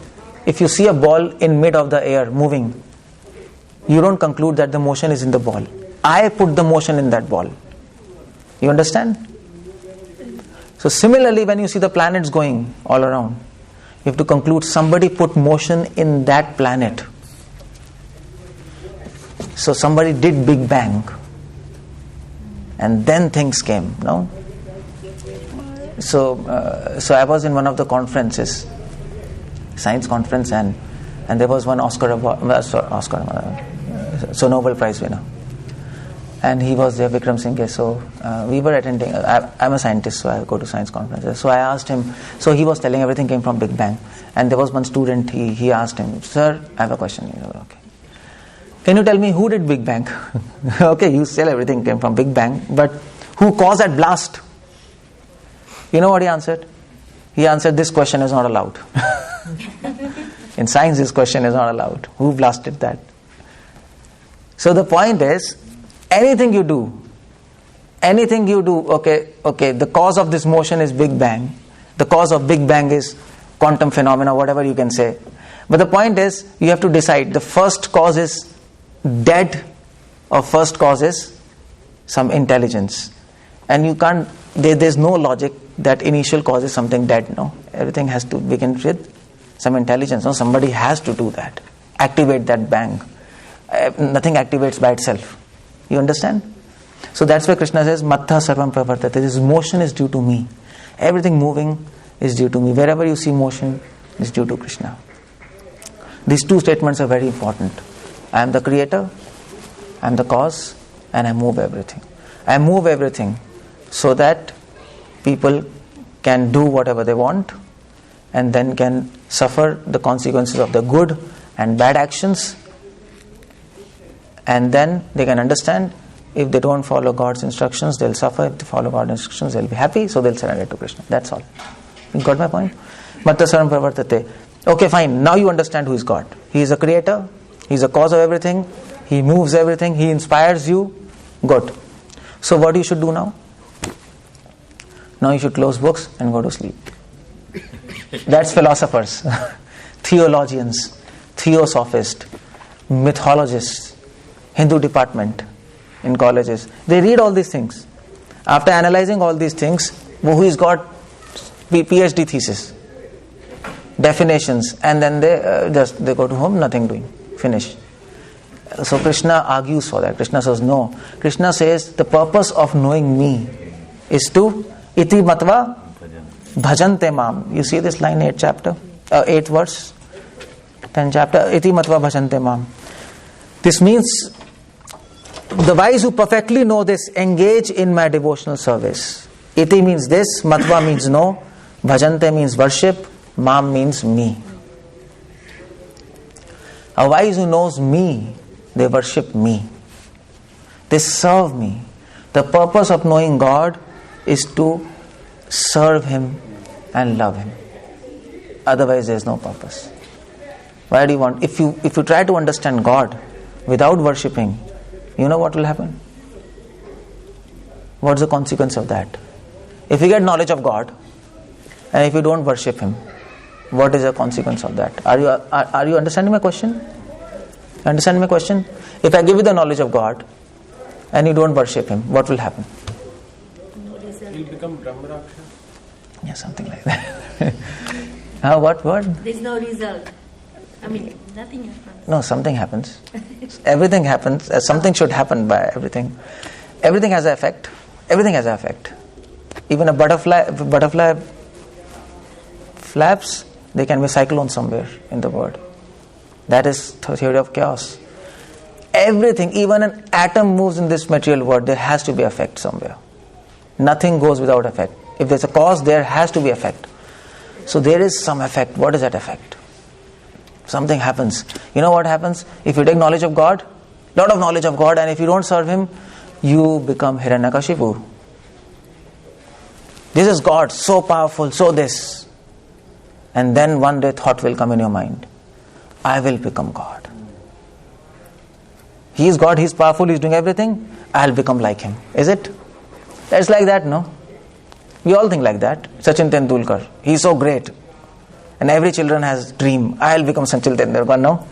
A: if you see a ball in mid of the air moving, you don't conclude that the motion is in the ball. I put the motion in that ball. You understand? So similarly, when you see the planets going all around, you have to conclude somebody put motion in that planet. So somebody did Big Bang. And then things came, no? So I was in one of the conferences, science conference, and there was one Nobel Prize winner. And he was there, Vikram Singh. So we were attending. I'm a scientist, so I go to science conferences. So I asked him. So he was telling everything came from Big Bang. And there was one student. He asked him, "Sir, I have a question." He said, "Okay. Can you tell me who did Big Bang?" Okay, you said everything came from Big Bang, but who caused that blast? You know what he answered? He answered, "This question is not allowed." In science, this question is not allowed. Who blasted that? So the point is, anything you do, okay, the cause of this motion is Big Bang. The cause of Big Bang is quantum phenomena, whatever you can say. But the point is, you have to decide the first cause is dead or first cause is some intelligence. And you can't, there's no logic that initial cause is something dead, no. Everything has to begin with some intelligence, no. Somebody has to do that. Activate that bang. Nothing activates by itself. You understand? So that's why Krishna says, Mattha sarvam pravartate. This motion is due to me. Everything moving is due to me. Wherever you see motion is due to Krishna. These two statements are very important. I am the creator, I am the cause, and I move everything. I move everything so that people can do whatever they want and then can suffer the consequences of the good and bad actions. And then they can understand, if they don't follow God's instructions, they'll suffer. If they follow God's instructions, they'll be happy. So they'll surrender to Krishna. That's all. You got my point? Matta saram pravartate. Okay, fine. Now you understand who is God. He is a creator. He is the cause of everything. He moves everything. He inspires you. Good. So what you should do now? Now you should close books and go to sleep. That's philosophers, theologians, theosophists, mythologists, Hindu department in colleges. They read all these things. After analyzing all these things, who has got PhD thesis, definitions, and then they go to home, nothing doing, finish. So Krishna argues for that. Krishna says no. Krishna says the purpose of knowing me is to iti matva bhajante mam. You see this line, 8th verse, 10th chapter, iti matva bhajante mam. This means the wise who perfectly know this engage in my devotional service. Iti means this, matva means no, bhajante means worship, mam means me. A wise who knows me, they worship me. They serve me. The purpose of knowing God is to serve Him and love Him. Otherwise there is no purpose. Why do you want? If you try to understand God without worshipping, you know what will happen? What's the consequence of that? If you get knowledge of God and if you don't worship Him, what is the consequence of that? Are you understanding my question? Understand my question? If I give you the knowledge of God and you don't worship Him, what will happen?
J: You'll become Brahmaraksha.
A: Yeah, something like that. What?
H: There's no result. I mean, nothing happens.
A: No, something happens. Everything happens. Something should happen by everything. Everything has an effect. Everything has an effect. Even a butterfly flaps, there can be a cyclone somewhere in the world. That is the theory of chaos. Everything, even an atom moves in this material world, there has to be effect somewhere. Nothing goes without effect. If there's a cause, there has to be effect. So there is some effect. What is that effect? something happens. You know what happens? If you take knowledge of God, lot of knowledge of God, and if you don't serve Him, you become Hiranyakashipu. This is God, so powerful, so this. And then one day thought will come in your mind, I will become God. He is God, He is powerful, He is doing everything, I'll become like Him. Is it? It's like that, no? We all think like that. Sachin Tendulkar, he is so great. And every children has dream, I'll become Sachin Tendulkar, no?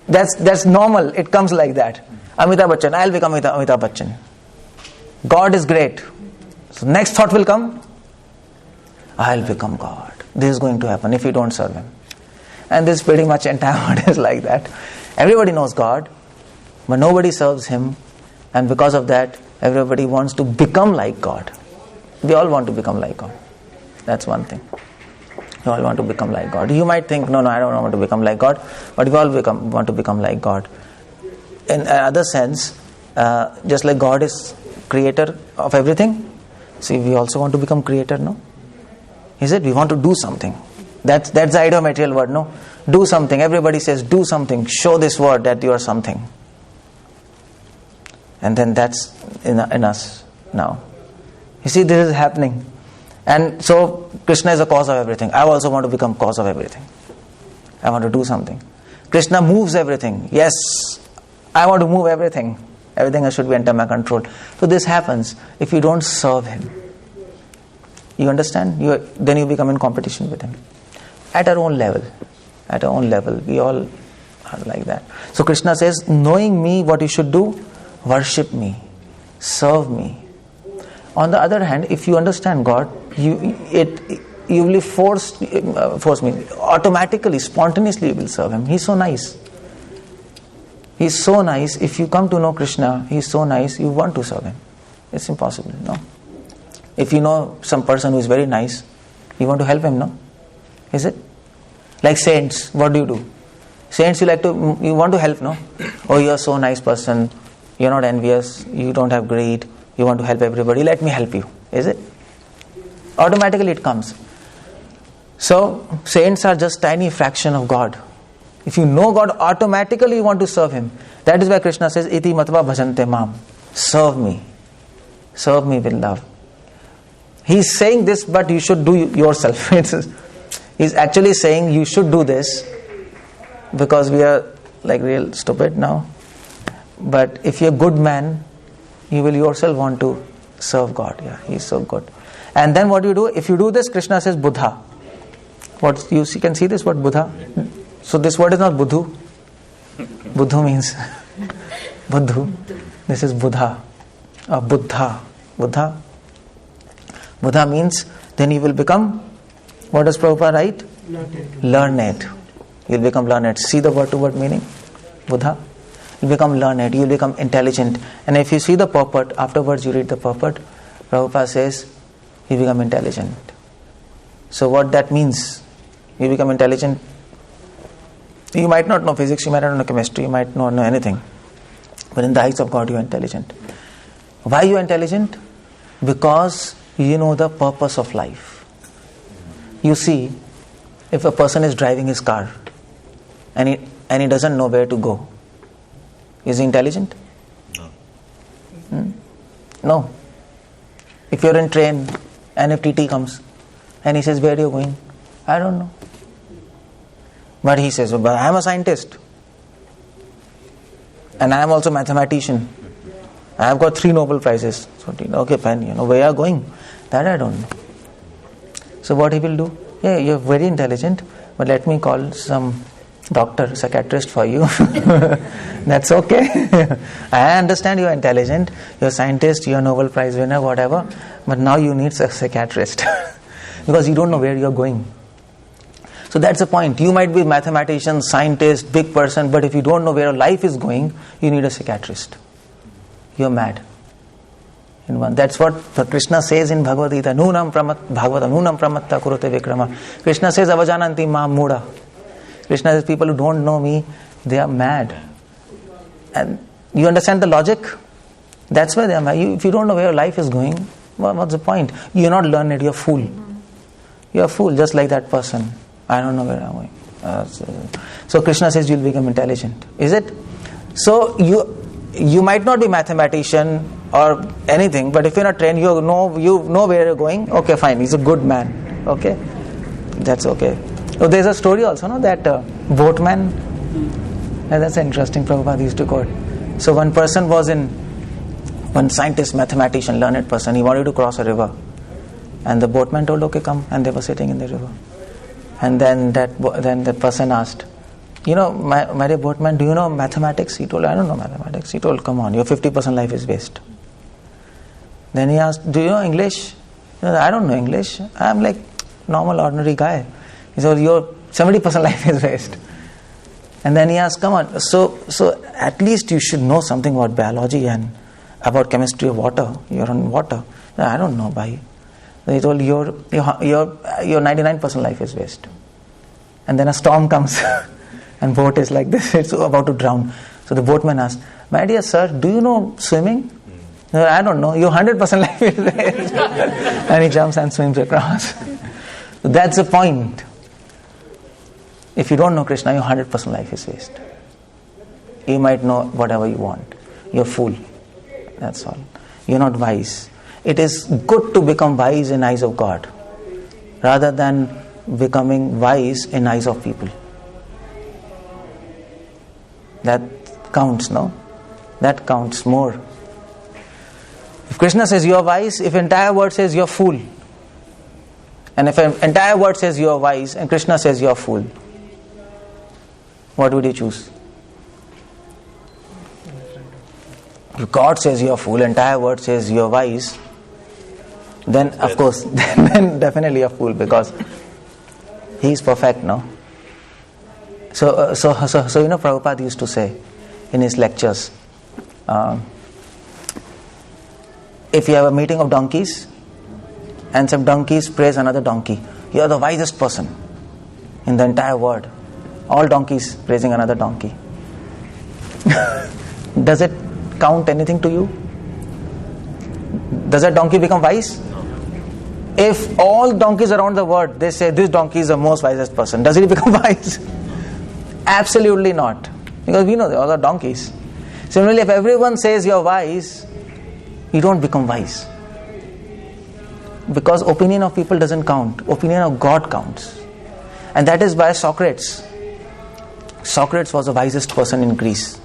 A: That's normal, it comes like that. Amitabh Bachchan, I'll become Amitabh Bachchan. God is great. So next thought will come, I'll become God. This is going to happen if you don't serve Him. And this pretty much entire world is like that. Everybody knows God, but nobody serves Him. And because of that, everybody wants to become like God. We all want to become like God. That's one thing. We all want to become like God. You might think, no, I don't want to become like God. But we all want to become like God. In another sense, just like God is creator of everything, see, we also want to become creator, no? Is it? We want to do something. That's the idea of material word, no? Do something. Everybody says, do something. Show this word that you are something. And then that's in us now. You see, this is happening. And so, Krishna is the cause of everything. I also want to become cause of everything. I want to do something. Krishna moves everything. Yes, I want to move everything. Everything should be under my control. So this happens if you don't serve Him. You understand? Then you become in competition with Him. At our own level. At our own level. We all are like that. So Krishna says, knowing me, what you should do, worship me. Serve me. On the other hand, if you understand God, you will force me. Automatically, spontaneously you will serve Him. He's so nice. He's so nice. If you come to know Krishna, He's so nice, you want to serve Him. It's impossible, no? If you know some person who is very nice, you want to help him, no? Is it? Like saints, what do? Saints, you want to help, no? Oh, you're so nice person, you're not envious, you don't have greed, you want to help everybody, let me help you. Is it? Automatically it comes. So, saints are just tiny fraction of God. If you know God, automatically you want to serve Him. That is why Krishna says, iti matva bhajante mam. Serve me. Serve me with love. He's saying this, but you should do yourself. He's actually saying you should do this because we are like real stupid now. But if you're a good man, you will yourself want to serve God. Yeah, He's so good. And then what do you do? If you do this, Krishna says Buddha. What you can see this word Buddha? So this word is not Buddhu. Buddhu means Buddhu. This is Buddha. Buddha. Buddha. Buddha means then you will become, what does Prabhupada write? Learned. You will become learned. See the word to word meaning? Buddha. You become learned. You will become intelligent. And if you see the purport, afterwards you read the purport, Prabhupada says, you become intelligent. So what that means? You become intelligent. You might not know physics, you might not know chemistry, you might not know anything. But in the eyes of God, you are intelligent. Why you are intelligent? Because you know the purpose of life. You see, if a person is driving his car and he doesn't know where to go, is he intelligent? No. No. If you're in train and if TT comes and he says, where are you going? I don't know. But he says, but I am a scientist. And I am also a mathematician. I have got 3 Nobel Prizes. So, okay, fine, where you are going? That I don't know. So what he will do? Yeah, you're very intelligent, but let me call some doctor, psychiatrist for you. That's okay. I understand you are intelligent, you're a scientist, you're a Nobel Prize winner, whatever, but now you need a psychiatrist because you don't know where you're going. So that's the point. You might be a mathematician, scientist, big person, but if you don't know where your life is going, you need a psychiatrist. You're mad. That's what Krishna says in Bhagavad Gita. Nunam pramatta kurote vikrama. Krishna says, avajananti ma muda. Krishna says, people who don't know me, they are mad. And you understand the logic? That's why they are mad. If you don't know where your life is going, what's the point? You're not learned, you're a fool. You're a fool, just like that person. I don't know where I'm going. So Krishna says you'll become intelligent. Is it? So you might not be mathematician or anything, but if you're not trained, you know where you're going. Okay, fine. He's a good man. Okay, that's okay. So there's a story also, no, that boatman. And that's interesting. Prabhupada used to quote. So one scientist, mathematician, learned person, he wanted to cross a river, and the boatman told, "Okay, come." And they were sitting in the river, and then that person asked, my dear boatman, do you know mathematics? He told, "I don't know mathematics." He told, "Come on, your 50% life is waste." Then he asked, "Do you know English?" He said, "I don't know English. I'm like normal, ordinary guy." He said, "Your 70% life is waste." And then he asked, "Come on, so at least you should know something about biology and about chemistry of water. You're on water." "No, I don't know, bhai." He told, your 99% life is waste. And then a storm comes and boat is like this, it's about to drown. So the boatman asked, "My dear sir, do you know swimming?" "No, I don't know. Your 100% life is waste." And he jumps and swims across. So that's the point. If you don't know Krishna, your 100% life is waste. You might know whatever you want. You're a fool. That's all. You're not wise. It is good to become wise in eyes of God, rather than becoming wise in eyes of people. That counts, no? That counts more. If Krishna says you are wise, if entire world says you are fool, and if an entire world says you are wise and Krishna says you are fool, what would you choose? If God says you are fool, entire world says you are wise, then of course, then definitely a fool, because he is perfect, no? So Prabhupada used to say in his lectures, if you have a meeting of donkeys and some donkeys praise another donkey, you are the wisest person in the entire world. All donkeys praising another donkey. Does it count anything to you? Does that donkey become wise? If all donkeys around the world, they say this donkey is the most wisest person, does he become wise? Absolutely not. Because we know they all are donkeys. Similarly, if everyone says you're wise, you don't become wise. Because opinion of people doesn't count. Opinion of God counts. And that is why Socrates was the wisest person in Greece.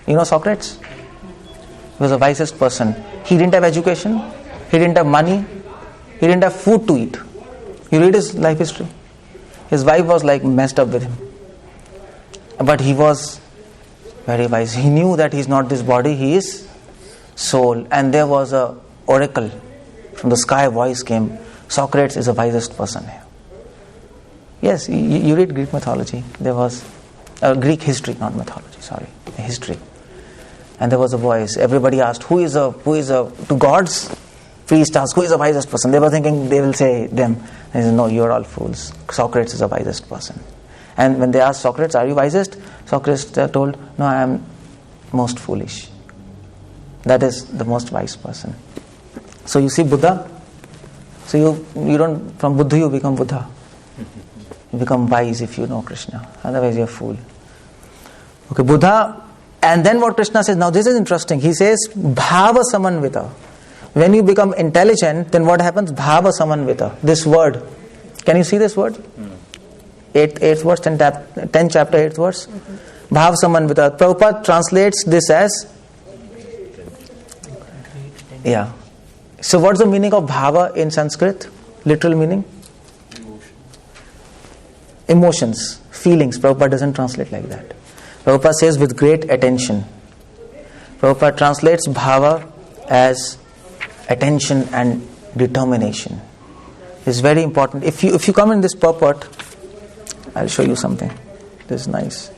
A: You know Socrates? He was the wisest person. He didn't have education. He didn't have money. He didn't have food to eat. You read his life history. His wife was like messed up with him. But he was very wise. He knew that he's not this body, he is soul. And there was a oracle from the sky. A voice came. Socrates is the wisest person here. Yes, you read Greek mythology. There was Greek history, not mythology. Sorry, history. And there was a voice. Everybody asked, who is to gods? Priest asked, who is the wisest person? They were thinking they will say them. They said, no, you're all fools. Socrates is the wisest person. And when they asked Socrates, are you wisest? Socrates told, no, I am most foolish. That is the most wise person. So you see Buddha. So you don't, from Buddha you become Buddha. You become wise if you know Krishna. Otherwise you're a fool. Okay, Buddha. And then what Krishna says, now this is interesting. He says, Bhava Samanvita. When you become intelligent, then what happens? Bhava Samanvita. This word. Can you see this word? 8th verse, 10th chapter, 8th verse. Bhava Samanvita. Prabhupada translates this as, yeah. So what's the meaning of bhava in Sanskrit? Literal meaning? Emotions, feelings. Prabhupada doesn't translate like that. Prabhupada says with great attention. Prabhupada translates bhava as attention and determination. It's very important. If you come in this purport, I'll show you something. This is nice.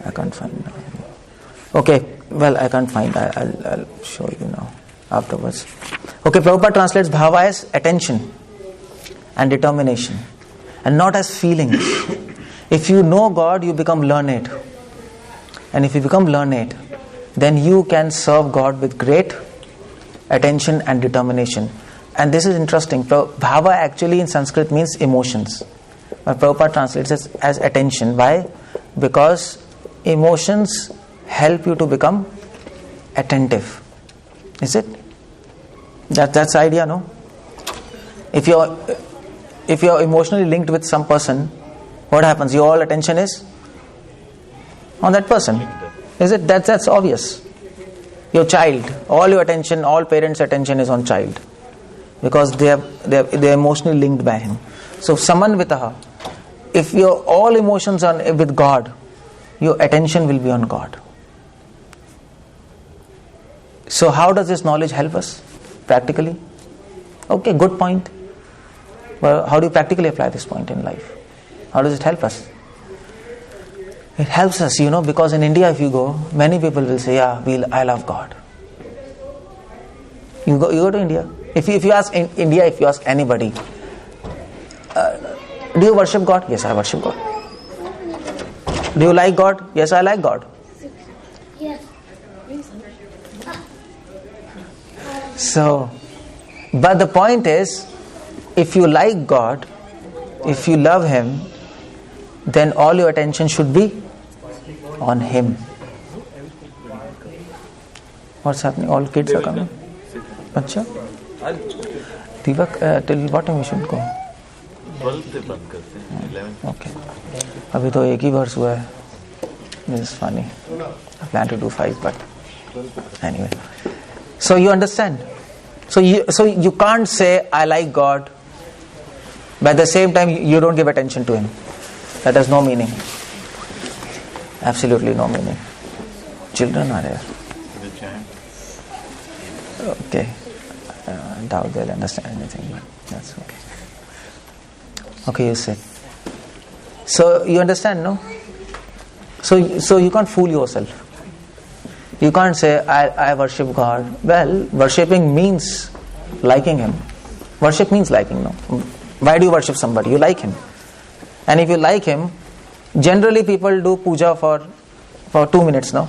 A: I can't find it. Okay, well, I can't find. I'll show you now afterwards. Okay, Prabhupada translates bhava as attention and determination, and not as feelings. If you know God, you become learned. And if you become learned, then you can serve God with great attention and determination. and this is interesting, bhava actually in Sanskrit means emotions. But Prabhupada translates it as attention. Why? Because emotions help you to become attentive. Is it? That's the idea, no? If you're emotionally linked with some person, what happens? Your all attention is on that person. Is it? That's obvious. Your child, all your attention, all parents' attention is on child, because they're emotionally linked by him. So samanvitaha, if your all emotions are with God, your attention will be on God. So how does this knowledge help us practically? Okay, good point. Well, how do you practically apply this point in life? How does it help us? It helps us, because in India if you go, many people will say, I love God. You go to India. If you ask in India, if you ask anybody, do you worship God? Yes, I worship God. Do you like God? Yes, I like God.
K: Yes.
A: So, but the point is, if you like God, if you love Him, then all your attention should be on Him. What's happening? All kids are coming? Acha? Deepak, till what time we should go?
B: 12 से बंद करते हैं 11.
A: Okay. अभी तो एक ही वर्ष हुआ है. This is funny. I plan to do 5, but anyway. So you understand? So you can't say I like God, but at the same time you don't give attention to Him. That has no meaning. Absolutely no meaning. Children are there. Okay. I doubt they'll understand anything, but that's okay. Okay, you said. So you understand, no? So you can't fool yourself. You can't say I worship God. Well, worshipping means liking Him. Worship means liking, no? Why do you worship somebody? You like him. And if you like him, generally people do puja for 2 minutes, no?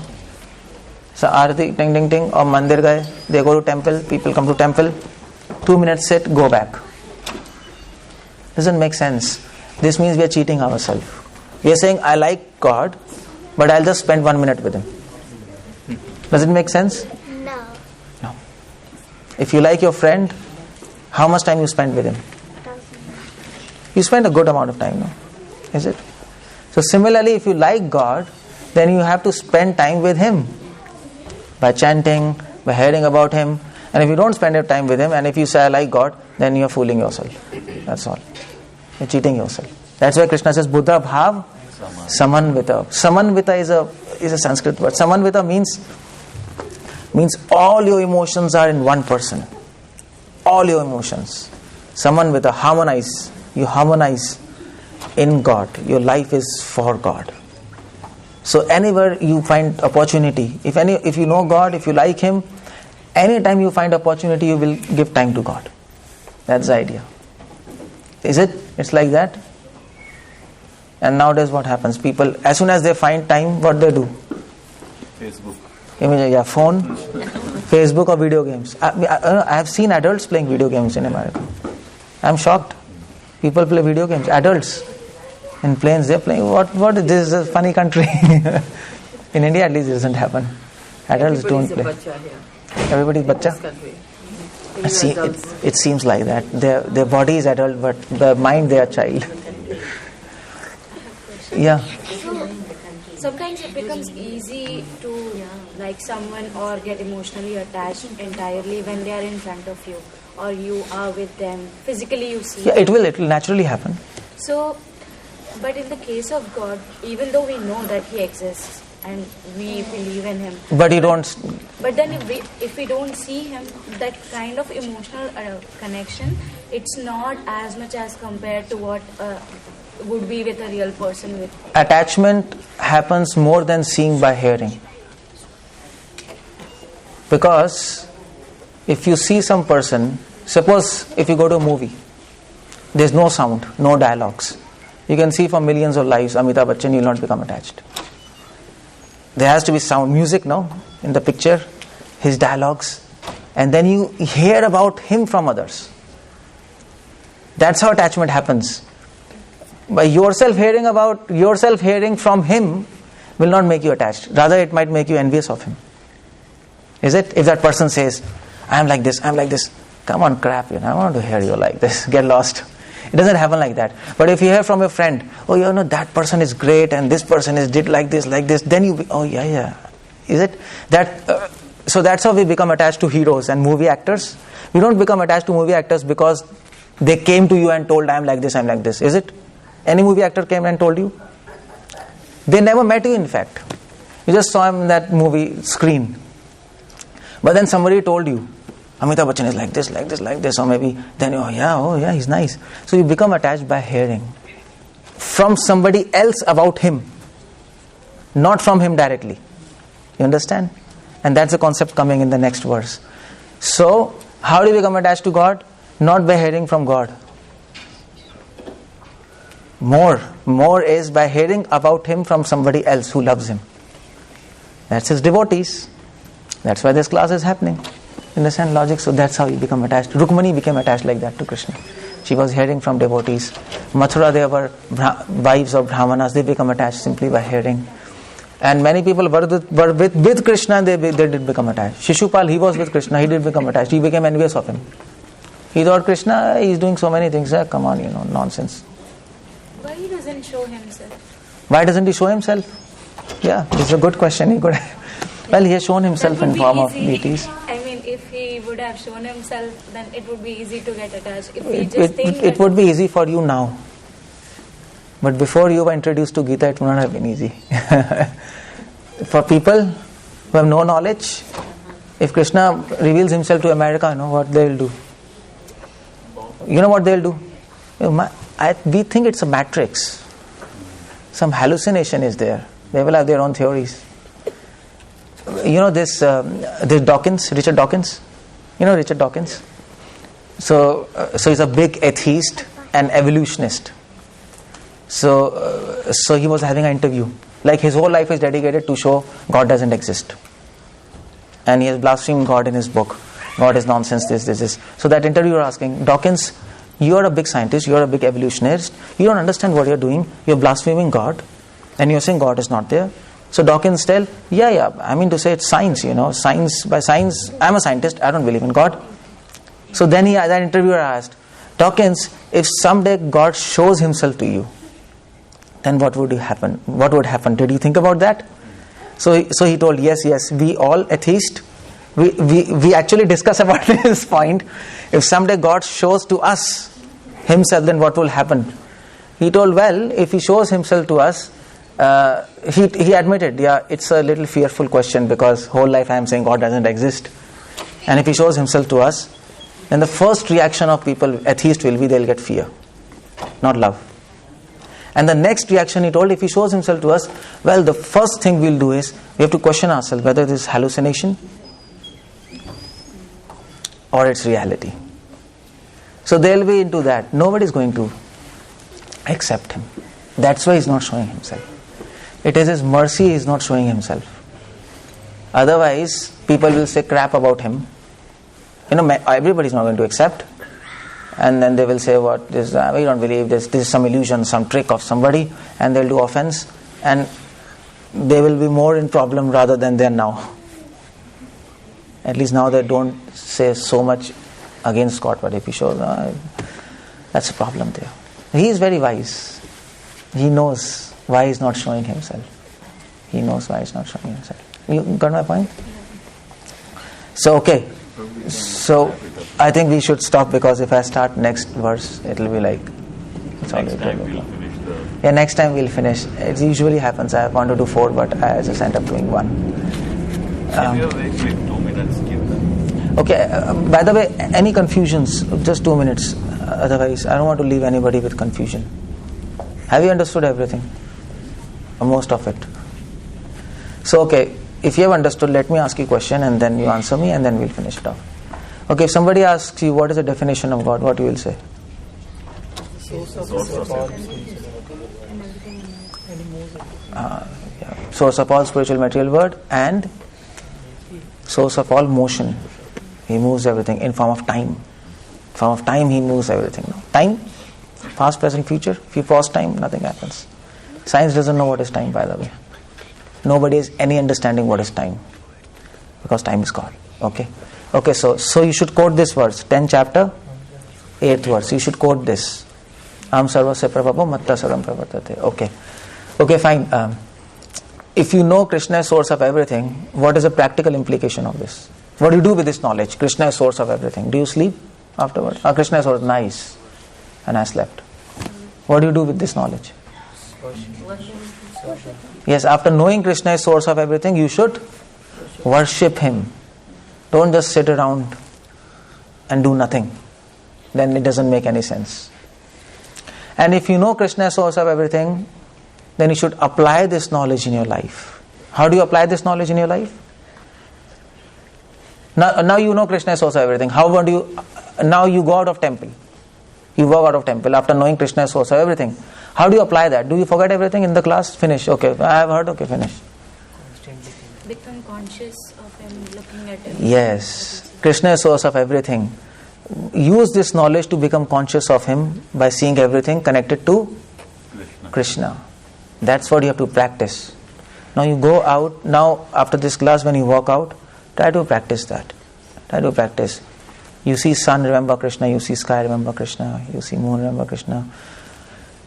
A: So arati, ting ting ting, or mandir gaye, they go to temple, people come to temple, 2 minutes sit, go back. Doesn't make sense. This means we are cheating ourselves. We are saying I like God, but I'll just spend 1 minute with Him. Does it make sense? No. If you like your friend, how much time you spend with him? You spend a good amount of time, no? Is it? So similarly, if you like God, then you have to spend time with Him by chanting, by hearing about Him. And if you don't spend your time with Him, and if you say I like God, then you are fooling yourself. That's all. You're cheating yourself. That's why Krishna says Buddha Bhav Samanvita. Samanvita is a Sanskrit word. Samanvita means all your emotions are in one person. All your emotions. Samanvita, harmonize. You harmonize in God. Your life is for God. So anywhere you find opportunity, if you know God, if you like Him, anytime you find opportunity, you will give time to God. That's the idea. Is it? It's like that. And nowadays what happens? People, as soon as they find time, what they do?
B: Facebook.
A: Phone, Facebook or video games. I have seen adults playing video games in America. I'm shocked. People play video games. Adults in planes, they're playing. What is this? Is a funny country. In India, at least, it doesn't happen. Adults don't play. Everybody's bacha. It seems like that. Their body is adult, but the mind they are child. Yeah.
H: Sometimes it becomes easy to like someone or get emotionally attached entirely when they are in front of you or you are with them. Physically you see.
A: Yeah, it will naturally happen.
H: So, but in the case of God, even though we know that He exists and we believe in Him.
A: But you don't.
H: But then if we don't see Him, that kind of emotional connection, it's not as much as compared to what would be with a real person.
A: Attachment happens more than seeing by hearing. Because if you see some person, suppose if you go to a movie, there's no sound, no dialogues. You can see for millions of lives, Amitabh Bachchan, you will not become attached. There has to be sound, music, no? In the picture, his dialogues. And then you hear about him from others. That's how attachment happens. By yourself hearing from him will not make you attached. Rather, it might make you envious of him. Is it? If that person says, I am like this. Come on, crap, I want to hear you like this. Get lost. It doesn't happen like that. But if you hear from a friend, that person is great and this person did like this, then you, Is it? So that's how we become attached to heroes and movie actors. We don't become attached to movie actors because they came to you and told, I am like this. Is it? Any movie actor came and told you? They never met you, in fact. You just saw him in that movie screen. But then somebody told you, Amitabh Bachchan is like this, or maybe then he's nice. So you become attached by hearing from somebody else about him, not from him directly. You understand? And that's the concept coming in the next verse. So, how do you become attached to God? Not by hearing from God. More is by hearing about him from somebody else who loves him. That's his devotees. That's why this class is happening. Understand logic? So that's how you become attached. Rukmani became attached like that to Krishna. She was hearing from devotees. Mathura, they were wives of Brahmanas. They become attached simply by hearing. And many people were with Krishna, they did become attached. Shishupal, he was with Krishna, he did become attached. He became envious of him. He thought, Krishna, he's doing so many things. Come on, nonsense.
H: Why he doesn't show himself?
A: Why doesn't he show himself? Yeah, this is a good question. Well, he has shown himself in form of deities.
H: I mean, if he would have shown himself, then it would be easy to get attached. If he just thinks
A: it would be easy for you now. But before you were introduced to Gita, it would not have been easy. For people who have no knowledge, if Krishna reveals himself to America, what they'll do? You know what they'll do? We think it's a matrix. Some hallucination is there. They will have their own theories. This Dawkins, Richard Dawkins. Richard Dawkins? So he's a big atheist and evolutionist. So he was having an interview. Like his whole life is dedicated to show God doesn't exist. And he has blasphemed God in his book. God is nonsense, this. So that interviewer asking, Dawkins, you are a big scientist, you are a big evolutionist. You don't understand what you're doing. You're blaspheming God. And you're saying God is not there. So Dawkins tell, I mean to say it's science, By science, I'm a scientist, I don't believe in God. So then that interviewer asked, Dawkins, if someday God shows himself to you, then what would happen? What would happen? Did you think about that? So he told, yes, we all atheists, we actually discuss about this point. If someday God shows to us himself, then what will happen? He told, well, if he shows himself to us, he admitted, it's a little fearful question because whole life I am saying God doesn't exist. And if he shows himself to us, then the first reaction of people, atheists, will be they'll get fear, not love. And the next reaction, he told, if he shows himself to us, well, the first thing we'll do is we have to question ourselves whether this is hallucination or it's reality. So they'll be into that. Nobody's going to accept him. That's why he's not showing himself. It is his mercy he's not showing himself. Otherwise, people will say crap about him. Everybody's not going to accept. And then they will say, we don't believe this is some illusion, some trick of somebody, and they'll do offense, and they will be more in problem rather than they are now. At least now they don't say so much against God, but if he shows, that's a problem there. He is very wise. He knows why he's not showing himself. He knows why he's not showing himself. You got my point? So, okay. So, I think we should stop because if I start next verse, it will be like...
K: Next time we'll finish
A: next time we'll finish. It usually happens. I want to do 4, but I just end up doing 1.
K: Can you wait like 2 minutes? Give them.
A: Okay, by the way, any confusions? Just 2 minutes. Otherwise, I don't want to leave anybody with confusion. Have you understood everything? Or most of it? So, okay, if you have understood, let me ask you a question and then you answer me and then we'll finish it off. Okay, if somebody asks you what is the definition of God, what you will say? Source of all spiritual material world and source of all motion. He moves everything in form of time. Form of time he moves everything. No? Time, past, present, future. If you pause time, nothing happens. Science doesn't know what is time, by the way. Nobody has any understanding what is time. Because time is God. Okay, so you should quote this verse, 10th chapter, 8th verse. You should quote this. Am sarvasya prabhavo matta sarvam pravartate. Okay, fine. If you know Krishna is source of everything, what is the practical implication of this? What do you do with this knowledge? Krishna is source of everything. Do you sleep afterward? Krishna is source, nice. And I slept. What do you do with this knowledge? Yes, after knowing Krishna is source of everything, you should worship Him. Don't just sit around and do nothing. Then it doesn't make any sense. And if you know Krishna is source of everything, then you should apply this knowledge in your life. How do you apply this knowledge in your life? Now you know Krishna is source of everything. Now you go out of temple. You walk out of temple after knowing Krishna is source of everything. How do you apply that? Do you forget everything in the class? Finish. Okay, I have heard. Okay, finish.
H: Become conscious of Him, looking at Him.
A: Yes, Krishna is source of everything. Use this knowledge to become conscious of Him by seeing everything connected to Krishna. That's what you have to practice. Now you go out. Now after this class, when you walk out, try to practice that. Try to practice. You see sun, remember Krishna. You see sky, remember Krishna. You see moon, remember Krishna.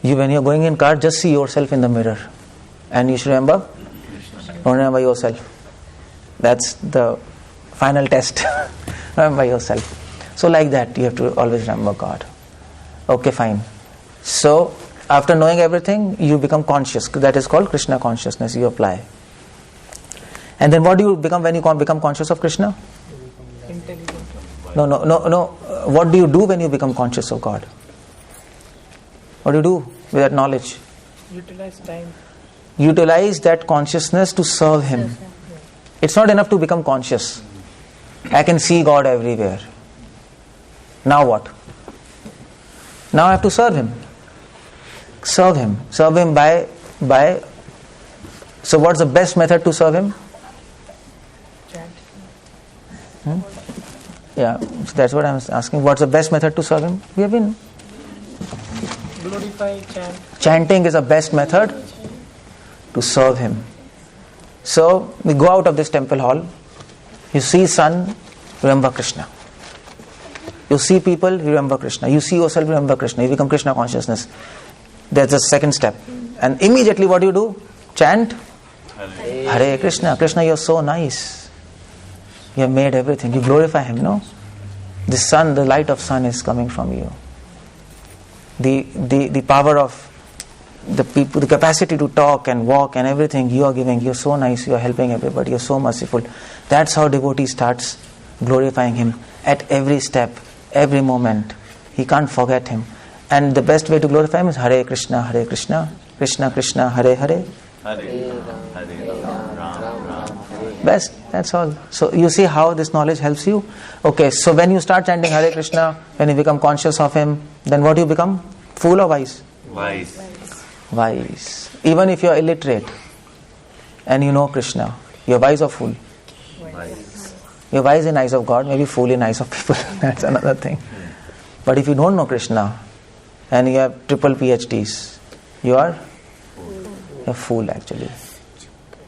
A: When you're going in car, just see yourself in the mirror. And you should remember. Don't remember yourself. That's the final test. Remember yourself. So like that, you have to always remember God. Okay, fine. So, after knowing everything, you become conscious. That is called Krishna consciousness. You apply. And then what do you become when you become conscious of Krishna?
C: Intelligent.
A: No. What do you do when you become conscious of God? What do you do with that knowledge?
C: Utilize time.
A: Utilize that consciousness to serve Him. It's not enough to become conscious. I can see God everywhere. Now what? Now I have to serve Him. Serve Him. Serve Him by. So what's the best method to serve Him?
C: Chant.
A: Yeah, so that's what I'm asking. What's the best method to serve Him? We have been.
C: Glorify, chant.
A: Chanting is the best method to serve Him. So we go out of this temple hall. You see sun, remember Krishna. You see people, remember Krishna. You see yourself, remember Krishna. You become Krishna consciousness. That's the second step. And immediately what do you do? Chant Hare Krishna. Krishna, you're so nice. You have made everything. You glorify Him, no? The sun, the light of sun is coming from you. The power of the people, the capacity to talk and walk and everything you are giving. You're so nice. You are helping everybody. You're so merciful. That's how devotee starts glorifying Him at every step, every moment. He can't forget Him. And the best way to glorify Him is Hare Krishna, Krishna Krishna, Hare Hare. Best, that's all. So you see how this knowledge helps you? Okay, so when you start chanting Hare Krishna, when you become conscious of Him, then what do you become? Fool or wise? Wise. Even if you are illiterate and you know Krishna, you are wise or fool?
K: Wise.
A: You are wise in eyes of God, maybe fool in eyes of people. That's another thing. But if you don't know Krishna and you have triple PhDs, you are a fool actually.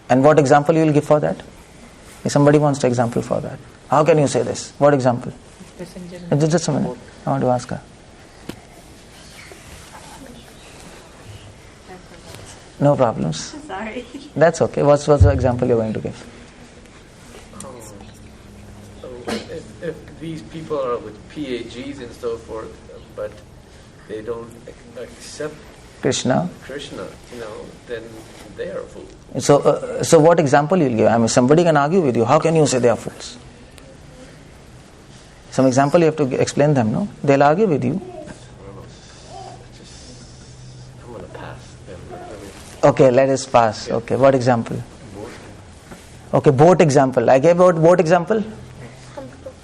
A: And what example you will give for that? If somebody wants to example for that, how can you say this? What example? Just a minute. I want to ask her. No problems.
D: Sorry.
A: That's okay. What's the example you're going to give?
G: If these people are with PhDs and so forth, but they don't accept
A: Krishna,
G: then they are a fool.
A: So what example you'll give? I mean, somebody can argue with you. How can you say they are fools? Some example you have to explain them, no? They'll argue with you.
G: I'm going to pass them.
A: Okay, let us pass. Okay, what example? Okay, boat example. I gave boat example.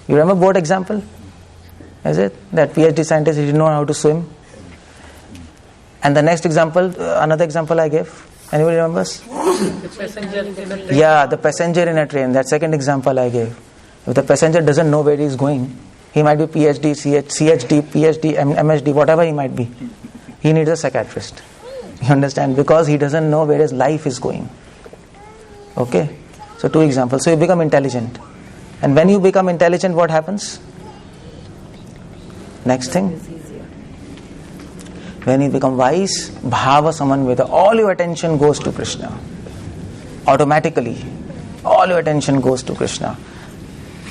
A: You remember boat example? Is it? That PhD scientist, he didn't know how to swim. And the next example, another example I gave. Anybody remembers?
C: The passenger in a train.
A: Yeah, the passenger in a train. That second example I gave. If the passenger doesn't know where he is going, He might be PhD, CHD, PhD, MHD, whatever he might be. He needs a psychiatrist. You understand? Because he doesn't know where his life is going. Okay? So 2 examples. So you become intelligent. And when you become intelligent, what happens? Next thing. When you become wise, bhava samanvita, all your attention goes to Krishna. Automatically. All your attention goes to Krishna.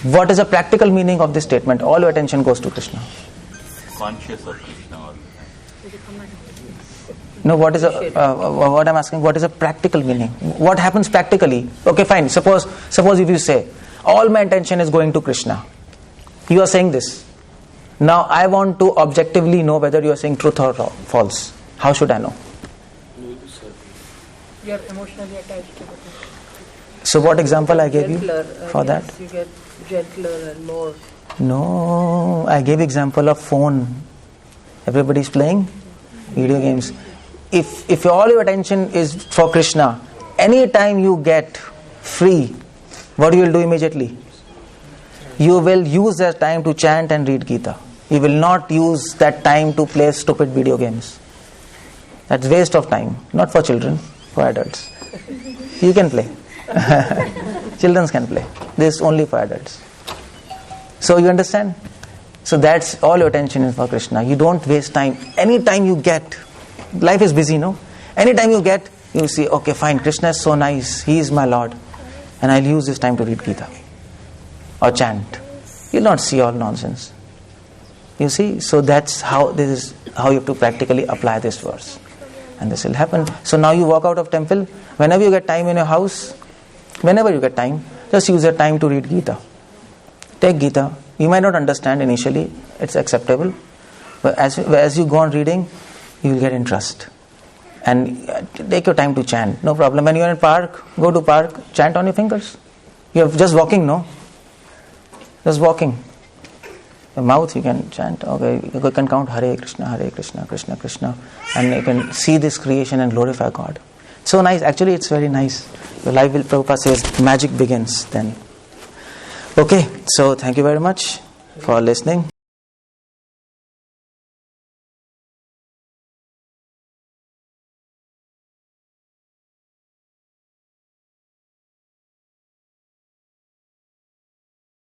A: What is the practical meaning of this statement? All your attention goes to Krishna.
K: Conscious of Krishna all the time.
A: No, what I'm asking, what is a practical meaning? What happens practically? Okay, fine. Suppose if you say, all my attention is going to Krishna. You are saying this. Now I want to objectively know whether you are saying truth or false. How should I know?
E: You are emotionally attached to it.
A: So what example I gave you for that?
E: You get gentler and more.
A: No, I gave example of phone. Everybody's playing video games. If all your attention is for Krishna, any time you get free, what you will do immediately? You will use that time to chant and read Gita. You will not use that time to play stupid video games. That's waste of time. Not for children, for adults. You can play. Children can play. This is only for adults. So you understand? So that's all your attention is for Krishna. You don't waste time. Any time you get, life is busy, no? Any time you get, you see, okay, fine, Krishna is so nice. He is my Lord. And I'll use this time to read Gita. Or chant. You'll not see all nonsense. You see? So this is how you have to practically apply this verse. And this will happen. So now you walk out of temple. Whenever you get time in your house, whenever you get time, just use your time to read Gita. Take Gita. You might not understand initially. It's acceptable. But as you go on reading, you will get interest. And take your time to chant. No problem. When you are in park, go to park, chant on your fingers. You are just walking, no? Just walking. The mouth you can chant. Okay, you can count Hare Krishna, Krishna Krishna. And you can see this creation and glorify God. So nice. Actually, it's very nice. Your life will, Prabhupada says, magic begins then. Okay, so thank you very much for listening.